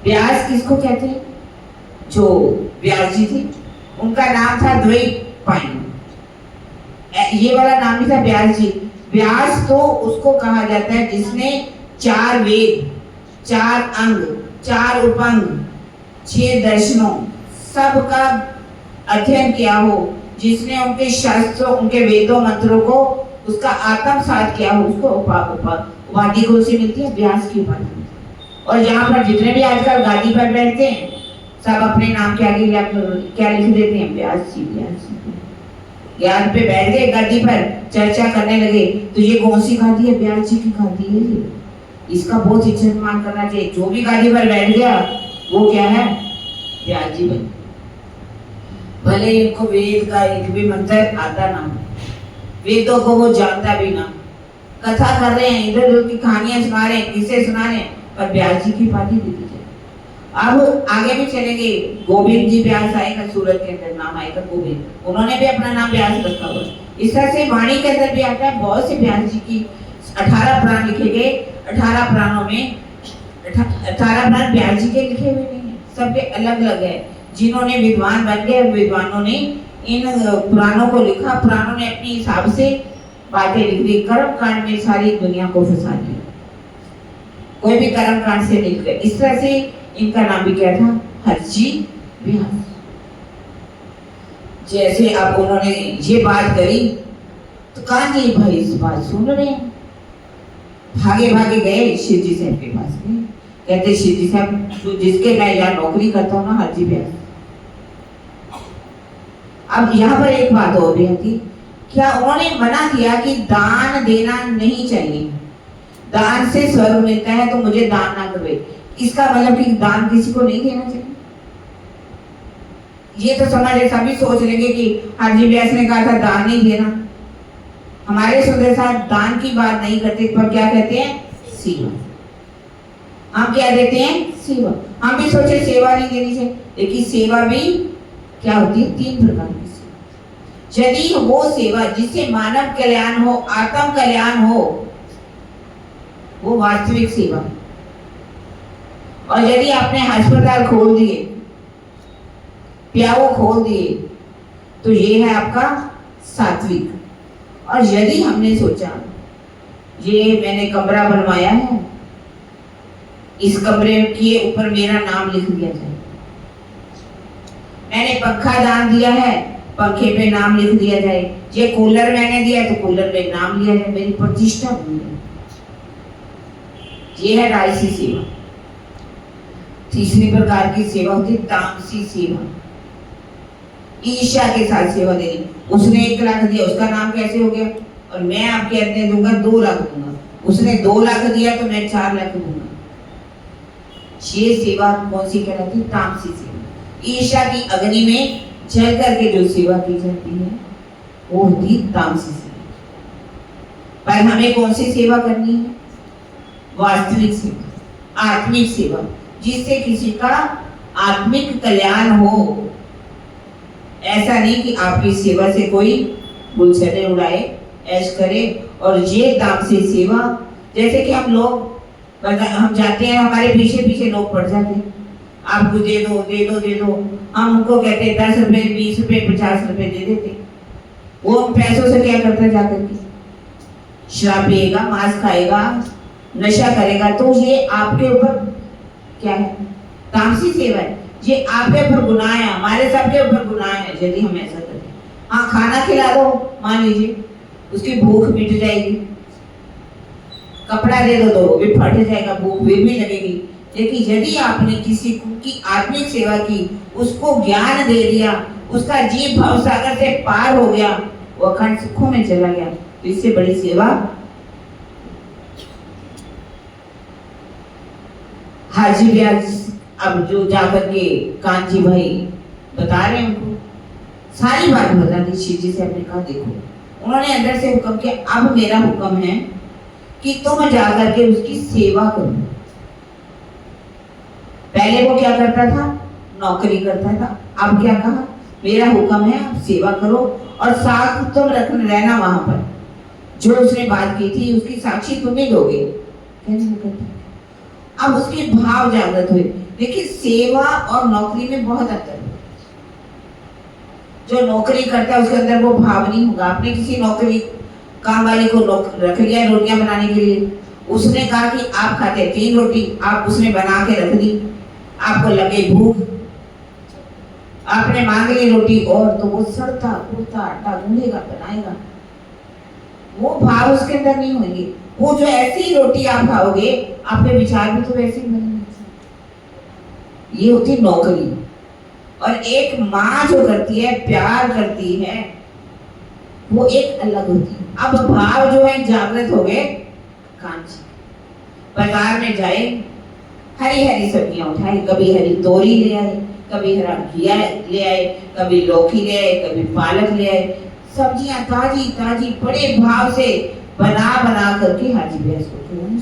A: व्यास किसको कहते हैं? जो व्यास जी थे उनका नाम था द्वैपायन। ये वाला नाम भी था व्यास जी। व्यास तो उसको कहा जाता है जिसने 4 वेद, 4 अंग, 4 उपअंग, 6 दर्शनों सबका अध्ययन किया हो, जिसने उनके शास्त्रों, उनके वेदों मंत्रों को उसका आत्मसात किया हो, उसको उपाधि को से मिलती है, व्यास की उपाधि। और यहाँ पर जितने भी आजकल गादी पर बैठते हैं सब अपने नाम के आगे क्या लिख देते हैं? व्यास जी, व्यास जी। ज्ञान पे बैठ गए गादी पर, चर्चा करने लगे तो ये कौन सी गादी है? व्यास जी की गादी है ये। इसका बहुत इज्जत मान करना चाहिए। जो भी गादी पर बैठ गया वो क्या है? व्यास जी बन। भले इनको वेद का एक भी मंत्र आता ना, वेदों को वो जानता भी ना, कथा कर रहे हैं, इधर उधर की कहानियां सुना रहे हैं, किस्से सुना रहे हैं, पर व्यास जी की उपाधि दी जाए। अब आगे भी चलेंगे। गोविंद जी व्यास आएगा, सूरत के अंदर नाम आएगा गोविंद, उन्होंने भी अपना नाम व्यास रखा हुआ। इस तरह से वाणी के अंदर भी आता है। बहुत से व्यास जी की 18 पुराण लिखे गए। 18 पुराणों में 18 पुराण व्यास जी के लिखे हुए नहीं है, सबके अलग अलग है। जिन्होंने विद्वान बन गए, विद्वानों ने इन पुराणों को लिखा, पुराणों ने अपने हिसाब से बातें लिख दी। कर्म कांड में सारी दुनिया को फंसा दिया, कोई भी कर्म कांड से निकले। इस तरह से इनका नाम भी क्या था? हरजी व्यास। जैसे अब उन्होंने ये बात करी तो कान्हा जी भाई इस बात सुन रहे हैं, भागे भागे गए शिव जी साहब के पास में। कहते शिव जी साहब, तो जिसके मैं यहाँ नौकरी करता हूँ ना, हरजी व्यास। अब यहाँ पर एक बात हो रही थी, क्या उन्होंने मना किया कि दान देना नहीं चाहिए, दान से स्वर्ग मिलता है तो मुझे दान ना करो। इसका मतलब कि दान किसी को नहीं देना चाहिए? ये तो समझ सभी सोच लेंगे कि हरजी व्यास ने कहा था दान नहीं देना। हमारे सुंदर साहब दान की बात नहीं करते, पर क्या कहते हैं? सेवा। हम क्या देते हैं? सेवा। हम भी सोचे सेवा नहीं देनी चाहिए, लेकिन सेवा भी क्या होती है? 3 प्रकार की सेवा। यदि वो सेवा जिससे मानव कल्याण हो, आत्म कल्याण हो, वो वास्तविक सेवा। और यदि आपने अस्पताल खोल दिए, प्यावो खोल दिए, तो ये है आपका सात्विक। और यदि हमने सोचा ये मैंने कमरा बनवाया है, इस कमरे के ऊपर मेरा नाम लिख दिया जाए, मैंने पंखा दान दिया है, पंखे पे नाम लिख दिया जाए, ये कूलर मैंने दिया है तो कूलर पे नाम लिया जाए, मेरी प्रतिष्ठा हुई है। ये है राजसी सेवा। तीसरी प्रकार की सेवा होती है तामसी सेवा, ईर्ष्या के साथ सेवा देनी। उसने 1 लाख दिया, उसका नाम कैसे हो गया? और मैं आपके इतने दूंगा, 2 लाख दूंगा। उसने 2 लाख दिया तो मैं 4 लाख दूंगा। ये सेवा कौन सी कहलाती है? तामसी सेवा। ईर्ष्या की अग्नि में जल करके जो सेवा की जाती है वो होती तामसी सेवा। पर हमें कौन सी सेवा करनी है? वास्तविक सेवा, आत्मिक सेवा, जिससे किसी का आत्मिक कल्याण हो। ऐसा नहीं कि आपकी सेवा से कोई गुलछने उड़ाए, ऐश करे। और ये तामसी सेवा, जैसे कि हम जाते हैं, हमारे पीछे पीछे लोग पड़ जाते हैं, आप कुछ दे दो दे दो दे दो। हम उनको कहते हैं 10 रुपए 20 रुपए 50 रुपए दे देते। वो पैसों से क्या करता जाकर के? शराब पिएगा, मांस खाएगा, नशा करेगा। तो ये आपके ऊपर क्या है? तामसी सेवा है। ये आपके ऊपर गुनाह है, हमारे सबके ऊपर गुनाह है यदि हम ऐसा करें। हाँ, खाना खिला दो, मान लीजिए उसकी भूख मिट जाएगी। कपड़ा दे दो तो वो भी फट जाएगा, भूख भी लगेगी। लेकिन यदि आपने किसी की आत्मिक सेवा की, उसको ज्ञान दे दिया, उसका जीव भवसागर से पार हो गया, वो अखंड सुखों में चला गया, तो इससे बड़ी सेवा हाजी ब्याज अब जो जाकर के कांची भाई बता रहे हैं उनको सारी बात बता दी। शिव जी से हमने कहा देखो, उन्होंने अंदर से हुक्म किया, अब मेरा हुक्म है कि तुम जाकर के उसकी सेवा करो। पहले वो क्या करता था? नौकरी करता था। अब क्या कहा? मेरा हुक्म है अब सेवा करो और साथ तुम रहना वहां पर। जो उसने बात की थी उसकी साक्षी तुम ही दोगे। अब उसके भाव जागृत हुए। देखिए सेवा और नौकरी में बहुत अंतर है। जो नौकरी करता है उसके अंदर वो भाव नहीं होगा। आपने किसी नौकरी काम वाली को रख लिया रोटियां बनाने के लिए, उसने कहा कि आप खाते 3 रोटी, आप उसने बना के रख दी, आपको लगे भूख, आपने मांग ली रोटी और, तो वो सड़ता कूदता आटा गूंदेगा बनाएगा, वो भाव उसके अंदर नहीं होंगे। वो जो ऐसी रोटी आप खाओगे, आपके विचार भी तो वैसे ही बनेंगे। ये होती नौकरी। और एक माँ जो करती है, प्यार करती है, वो एक अलग होती है। अब भाव जो है जागृत हो गए। कांची बाजार में जाए, हरी हरी सब्जियां उठाए, कभी हरी तोरी ले आए, कभी हरा घिया ले आए, कभी लौकी ले आए, कभी पालक ले आए, सब्जियां ताजी ताजी बड़े भाव से बना बना करके हाजी ब्यास को खिलाना।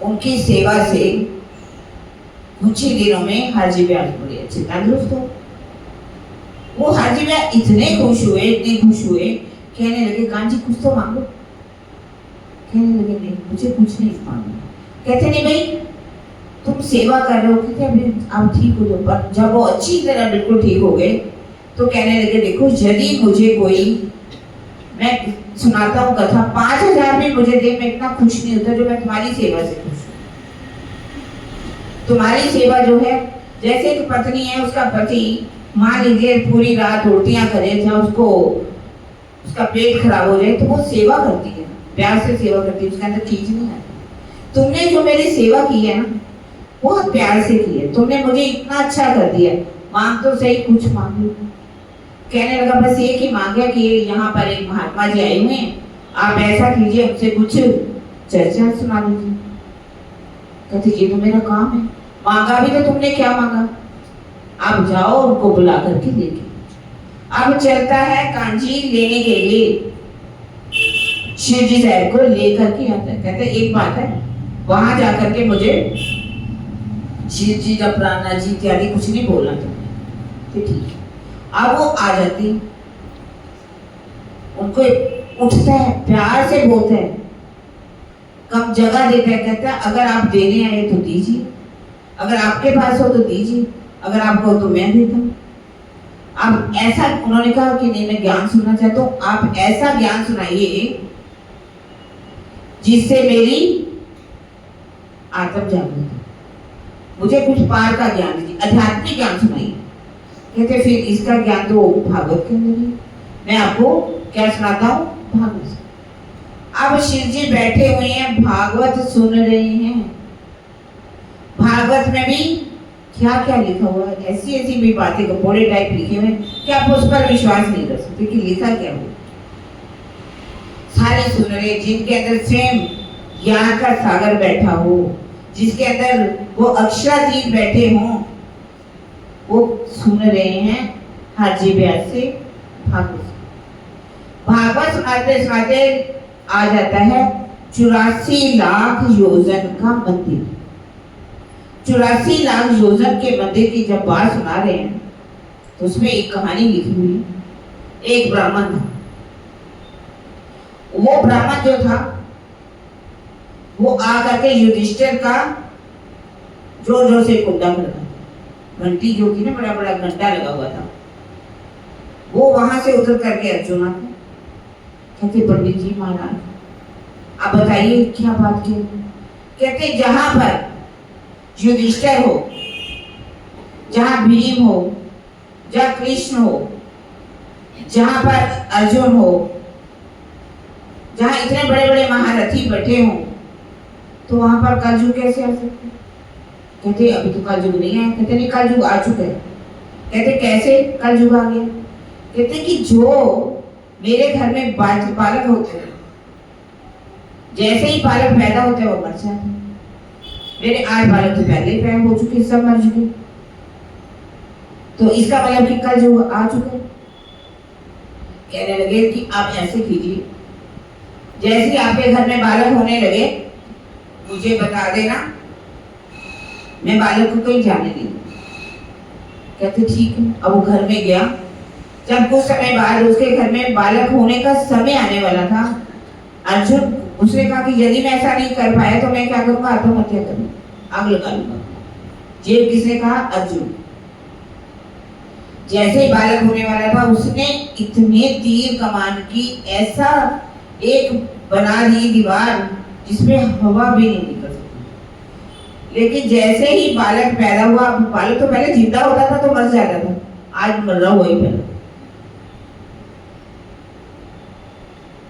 A: उनकी सेवा से कुछ ही दिनों में हाजी ब्यास बड़े अच्छे तंदुरुस्त हो। वो हाजी ब्यास इतने खुश हुए, कहने लगे कांची कुछ तो मांगो। कहने लगे नहीं, मुझे कुछ नहीं मांगना। कहते नहीं भाई तुम सेवा कर रहे हो, कहते अभी आप ठीक हो जाओ। पर जब वो अच्छी तरह बिल्कुल ठीक हो गए तो कहने लगे देखो, यदि मुझे कोई, मैं सुनाता हूँ कथा, 5000 में मुझे दे, मैं इतना खुश नहीं होता जो मैं तुम्हारी सेवा से खुश हूँ। तुम्हारी सेवा जो है, जैसे एक पत्नी है, उसका पति मान लीजिए पूरी रात उल्टियां करे, जहाँ उसको उसका पेट खराब हो जाए, तो वो सेवा करती है, प्यार से सेवा करती है, उसके अंदर खींच नहीं आती। तुमने जो मेरी सेवा की है ना, बहुत प्यार से की है, तुमने मुझे इतना अच्छा कर दिया, मांग तो सही, कुछ मांग लो। कहने लगा बस एक ही मांगे कि यहाँ पर एक महात्मा जी आए हुए हैं, आप ऐसा कीजिए, हमसे कुछ चर्चा सुना दीजिए। कहते ये तो मेरा काम है। मांगा भी तो तुमने, क्या मांगा? आप जाओ उनको बुला करके लेके। अब चलता है कांची लेने के लिए, शिव जी साहब को लेकर के आता है। कहते एक बात है, वहां जाकर के मुझे शिव जी का प्राणा जी इत्यादि कुछ नहीं बोलना तुमने, ठीक है। अब वो आ जाती, उनको उठता है, प्यार से बोलते हैं, कब जगह देता है, कहता है अगर आप देने आए तो दीजिए, अगर आपके पास हो तो दीजिए, अगर आपको हो तो मैं देता हूँ। अब ऐसा उन्होंने कहा कि नहीं, मैं ज्ञान सुनना चाहता हूँ, आप ऐसा ज्ञान सुनाइए जिससे मेरी आत्म जागृत हो, मुझे कुछ पार का ज्ञान दीजिए, आध्यात्मिक ज्ञान सुनाइए। कहते फिर इसका ज्ञान तो भागवत के अंदर है, मैं आपको क्या सुनाता हूँ, भागवत। अब शिव जी बैठे हुए हैं, भागवत सुन रहे हैं। भागवत में भी क्या क्या लिखा हुआ है, ऐसी ऐसी भी बातें कपोड़े टाइप लिखे हुए कि आप उस पर विश्वास नहीं कर सकते कि लिखा क्या हो। सारे सुन रहे, जिनके अंदर स्वयं ज्ञान का सागर बैठा हो, जिसके अंदर वो अक्षरातीत बैठे हों, वो सुन रहे हैं हाजी ब्यास से भागवत। भागवत सुनाते सुनाते आ जाता है 84 लाख योजन का मंदिर। 84 लाख योजन के मंदिर की जब बात सुना रहे हैं तो उसमें एक कहानी लिखी हुई है। एक ब्राह्मण था, वो ब्राह्मण जो था वो आकर के युधिष्ठिर का जोर जोर से कुंडा लगा, घंटी जो थी ना, बड़ा बड़ा घंटा लगा हुआ था, वो वहां से उतर करके अर्जुन आते, कहते पंडित जी महाराज आप बताइए क्या बात की। कहते जहां पर युधिष्ठिर हो, जहां भीम हो, जहां कृष्ण हो, जहां पर अर्जुन हो, जहां इतने बड़े बड़े महारथी बैठे हों, तो वहां पर कलयुग कैसे आ सकता है? कहते अभी तो कलयुग नहीं है। कहते नहीं, कलयुग आ चुका है। कहते कैसे कलयुग आ गया? कहते कि जो मेरे घर में बालक होते हैं, जैसे ही बालक पैदा होते हैं वो मर जाते हैं। मेरे 8 बालक तो पहले ही पैदा हो चुके, सब मर चुके। तो इसका मतलब कि कलयुग आ चुका है। कहने लगे कि आप ऐसे कीजिए, जैसे ही आपके घर में बालक होने लगे मुझे बता देना, मैं बालक को कहीं जाने नहीं। कहते ठीक है। अब वो घर में गया। जब कुछ समय बाद उसके घर में बालक होने का समय आने वाला था, अर्जुन उसने कहा कि यदि मैं ऐसा नहीं कर पाया तो मैं क्या करूंगा? आत्महत्या करूंगा, आग लगा लूंगा। ये किसने कहा? अर्जुन। जैसे ही बालक होने वाला था उसने इतने तीर कमान की ऐसा एक बना दी दीवार जिसमें हवा भी नहीं निकल सकती। लेकिन जैसे ही बालक पैदा हुआ, बालक तो पहले जिंदा होता था तो मर जाता था, आज मर रहा वही पहले।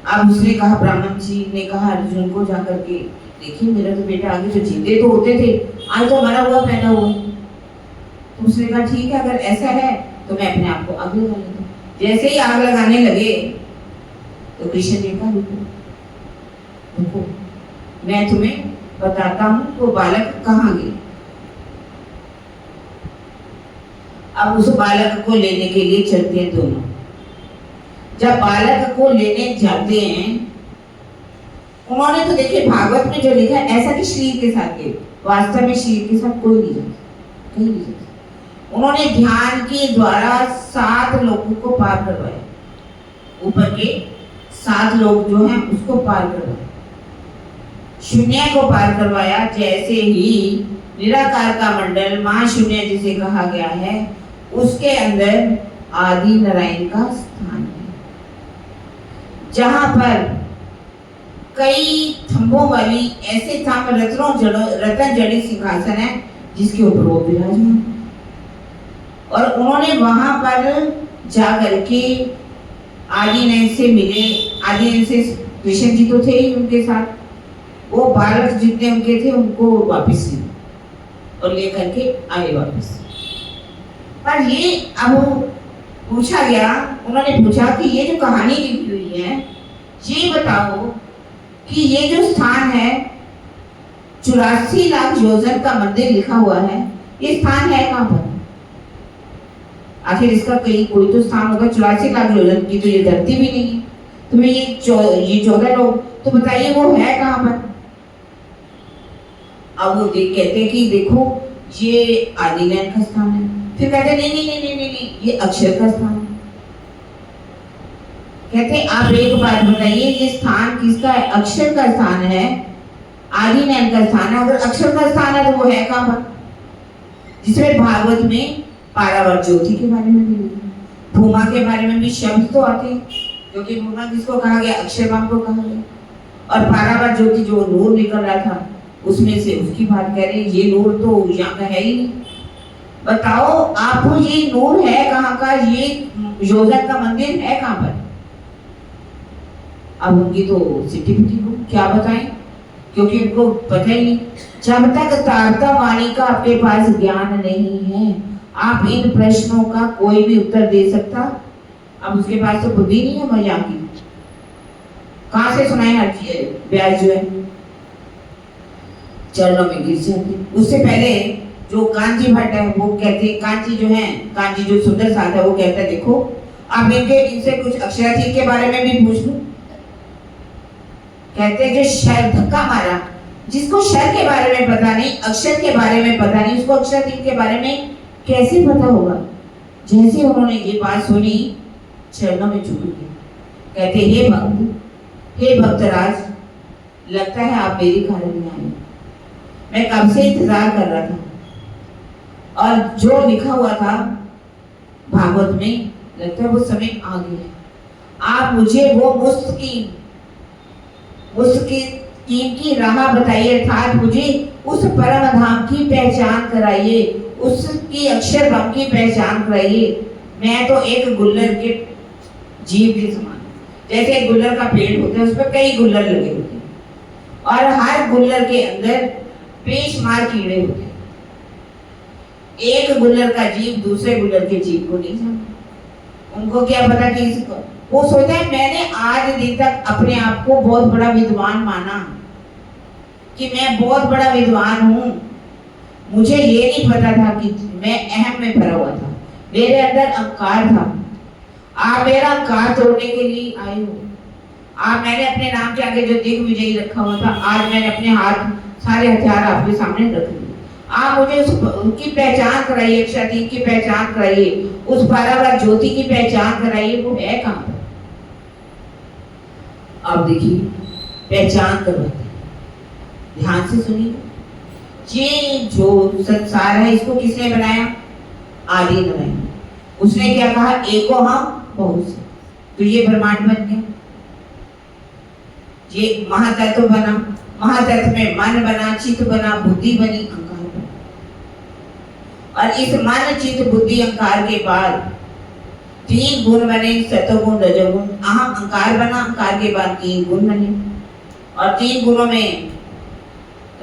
A: अब उसने कहा, ब्राह्मण जी ने कहा अर्जुन को जाकर के, देखिए मेरा तो बेटा आगे तो जिंदे तो होते थे, आज तो मरा हुआ पैदा हुआ। तो उसने कहा ठीक है, अगर ऐसा है तो मैं अपने आप को आग लगा लेता हूँ। जैसे ही आग लगाने लगे तो कृष्ण ने कहा रुको, मैं तुम्हें बताता हूँ वो बालक कहाँ गए। अब उस बालक को लेने के लिए चलते हैं दोनों। जब बालक को लेने जाते हैं, उन्होंने तो देखिए भागवत में जो लिखा है ऐसा कि शरीर के साथ गए, वास्तव में शरीर के साथ कोई नहीं जाता, कहीं नहीं जाता। उन्होंने ध्यान के द्वारा 7 लोगों को पार करवाया, ऊपर के 7 लोग जो हैं उसको पार करवाया, शून्य को पार करवाया। जैसे ही निराकार का मंडल महाशून्य जिसे कहा गया है, उसके अंदर आदि नारायण का स्थान है, जहां पर कई थंबों वाली ऐसे ताम्र रत्न जड़ित सिंहासन है जिसके ऊपर वो विराजमान। और उन्होंने वहां पर जाकर के आदिनारायण से मिले। आदिनारायण से कृष्ण जी तो थे ही उनके साथ, वो बालक जितने उनके थे उनको वापस लिए और लेकर के आए वापस। पर ये अब पूछा गया, उन्होंने पूछा कि ये जो कहानी लिखी हुई है, ये बताओ कि ये जो स्थान है 84 लाख योजन का मंदिर लिखा हुआ है, ये स्थान है कहाँ पर? आखिर इसका कहीं कोई तो स्थान होगा। 84 लाख योजन की तो ये धरती भी नहीं है, तो ये 14 लोग, तो बताइए वो है कहाँ पर? अब वो कहते कि देखो ये आदिनारायण का स्थान है। फिर कहते नहीं नहीं नहीं नहीं नहीं, नहीं ये अक्षर का स्थान है। कहते आप एक बात बताइए, ये स्थान किसका है? अक्षर का स्थान है, आदिनारायण का स्थान है। अगर अक्षर का स्थान है तो वो है कहाँ पर? जिसमें भागवत में पारावर ज्योति के बारे में भी, भूमा के बारे में भी शब्द तो आते हैं, क्योंकि भूमा किसको कहा गया? अक्षरधाम को कहा गया। और पारावर ज्योति जो नूर निकल रहा था उसमें से उसकी बात कह रहे हैं। ये नूर तो यहाँ का है ही नहीं। बताओ आपको ये नूर है कहाँ का? ये योजन का मंदिर है कहाँ पर? अब उनकी तो सिटी पिटी हो, क्या बताएं, क्योंकि उनको पता ही नहीं। जब तक तारता वाणी का आपके पास ज्ञान नहीं है, आप इन प्रश्नों का कोई भी उत्तर दे सकता। अब उसके पास तो बुद्धि नहीं है मजाक की, कहाँ से सुनाए? हर ब्याज जो है चरणों में गिर जाते। उससे पहले जो कांची भट्ट है वो कहते, कांची जो है, कांची जो सुंदर साथ है, वो कहता है देखो आप इनसे कुछ अक्षराधीन के बारे में भी पूछ लो। कहते हैं जो शर धक्का मारा, जिसको शर के बारे में पता नहीं, अक्षर के बारे में पता नहीं, उसको अक्षराधीन के बारे में कैसे पता होगा? जैसे उन्होंने ये बात सुनी, चरणों में झुक गए। कहते हे भक्तराज, लगता है आप मेरे कारण में आए। मैं कब से इंतजार कर रहा था, और जो लिखा हुआ था भागवत में, लगता है वो समय आ गया। आप मुझे वो मुस्तकीम की राह बताइए, अर्थात मुझे उस परम धाम की पहचान कराइए, उसकी अक्षर धाम की पहचान कराइए। मैं तो एक गुल्लर के जीव के समान, जैसे एक गुल्लर का पेड़ होता है उस पर कई गुल्लर लगे होते हैं, और हर गुल्लर के अंदर बेशुमार कीड़े होते हैं। एक गुल्लर का जीव दूसरे गुल्लर के जीव को नहीं जानता। उनको क्या पता कि वो सोचता है मैंने आज दिन तक अपने आप को बहुत बड़ा विद्वान माना कि मैं बहुत बड़ा विद्वान हूँ। मुझे ये नहीं पता था कि मैं अहम में भरा हुआ था, मेरे अंदर अहंकार था। आप मेरा अहंकार तोड़ने के लिए आए हो। आप मैंने अपने नाम के आगे जो दिग्विजयी रखा हुआ था, आज मैंने अपने हाथ सारे हथियार आपके सामने रख दिए। आप मुझे उनकी पहचान कराइए, क्षति की पहचान कराइए, उस पारावार ज्योति की पहचान कराइए, वो है कहां पर? अब देखिए पहचान करवाते हैं, ध्यान से सुनिए। ये जो संसार है इसको किसने बनाया? आदि नारायण। उसने क्या कहा? एको हम बहुत से, तो ये ब्रह्मांड बन गया, ये महातत्व बना। महातत्व में मन बना, चित्त बना, बुद्धि बनी, अहंकार बना। और इस मन चित्त बुद्धि अहंकार के बाद 3 गुण बने, सतोगुण रजोगुण। अहम अहंकार बना, अहंकार के बाद 3 गुण बने, और 3 गुणों में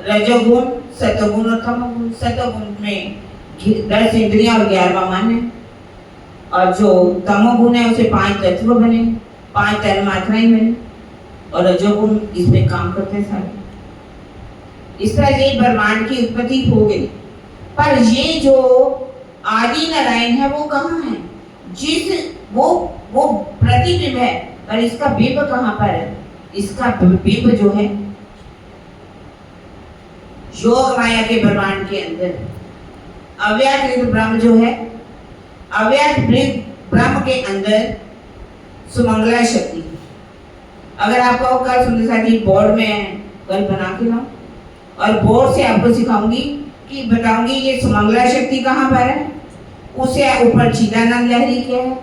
A: रजोगुण, सतोगुण और तमोगुण। सतोगुण में 10 इंद्रियां और 11वां मन है, और जो तमोगुण है उसे 5 तत्व बने, 5 तन मात्राएं बने, और रजोगुण इसमें काम करते हैं सारे। इस तरह ये ब्रह्मांड की उत्पत्ति हो गई। पर ये जो आदि नारायण है वो कहाँ है? वो प्रतिबिंब है, पर इसका बिंब कहाँ पर है? इसका बिंब जो है योग माया के ब्रह्मांड के अंदर अव्याकृत ब्रह्म जो है, अव्याकृत ब्रह्म के अंदर सुमंगला शक्ति है। अगर आपको कल सुंदर साथी बोर्ड में कल बना के लाऊं और बोर्ड से आपको सिखाऊंगी कि बताऊंगी ये सुमंगला शक्ति कहाँ पर है, उसे ऊपर चिदानंद लहरी क्या है,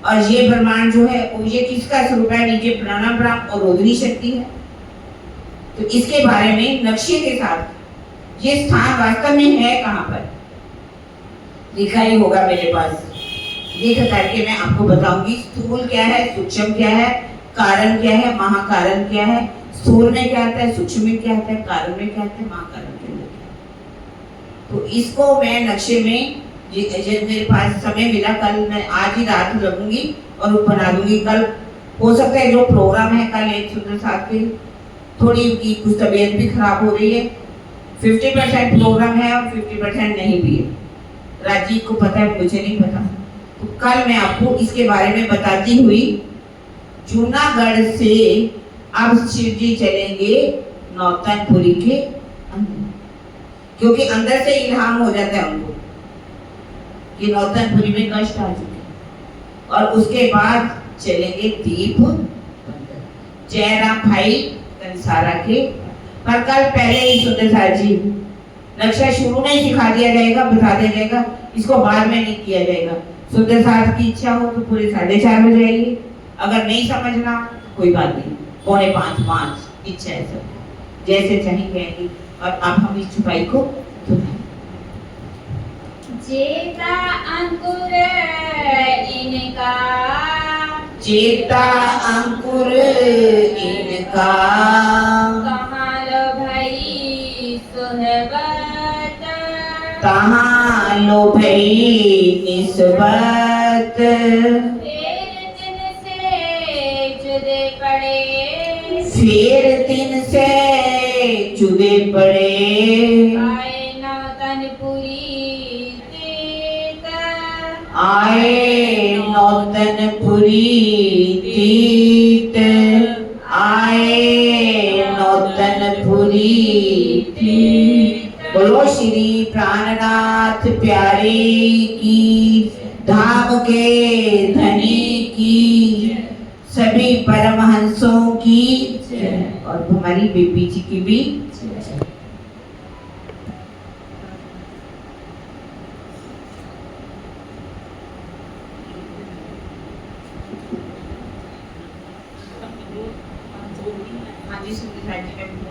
A: और ये ब्रह्मांड जो है वो ये किसका स्वरूप है? नीचे प्राणा ब्रह्म और रोहिणी शक्ति है। तो इसके बारे में नक्शे के साथ ये स्थान वास्तव में है कहाँ पर लिखा ही होगा मेरे पास, लिख करके मैं आपको बताऊंगी। स्थूल क्या है, सूक्ष्म क्या है, कारण क्या है, महाकारण क्या है, स्थूल में क्या आता है, सूक्ष्म में क्या आता है, कारण में क्या आता है, महाकारण क्या आता है। तो इसको मैं नक्शे में मेरे पास समय मिला, कल मैं आज ही रात लगूंगी और वो बना दूंगी। कल हो सकता है जो प्रोग्राम है कल एक सुंदर साथ के थोड़ी की कुछ तबीयत भी खराब हो रही है, 50% प्रोग्राम है और 50% नहीं भी है। राजीव को पता है, मुझे नहीं पता। तो कल मैं आपको इसके बारे में बताती हुई जूनागढ़ से अब शिव जी चलेंगे नौतनपुरी के अंदर, क्योंकि अंदर से इल्हाम हो जाता है उनको कि नौतनपुरी में कष्ट आ चुके, और उसके बाद चलेंगे दीप जयराम भाई कंसारा के। पर कल पहले ही सुंदर साथ जी नक्शा शुरू में ही सिखा दिया जाएगा, बता दिया जाएगा, इसको बाद में नहीं किया जाएगा। सुंदर साथ की इच्छा हो तो पूरे 4:30 बजे आइए, अगर नहीं समझना कोई बात नहीं, 4:45 इच्छा है सब, जैसे चाहे कहेंगी। और अब हम इस छुपाई को सुनाएं।
B: चेता अंकुर इनका,
A: चेता अंकुर इनका,
B: कहाँ लो भाई सोहबत,
A: कहाँ लो भई निस्बत,
B: फिर दिन से जुदे पड़े,
A: फिर दिन से जुदे पड़े,
B: आए नौतनपुरी तीत,
A: आए नौतनपुरी तीत, आए नौतनपुरी तीत। बोलो श्री प्राणनाथ प्यारे की, धाम के धनी की, सभी परमहंसों की और हमारी बेबी जी की भी। हाँ जी सुनिए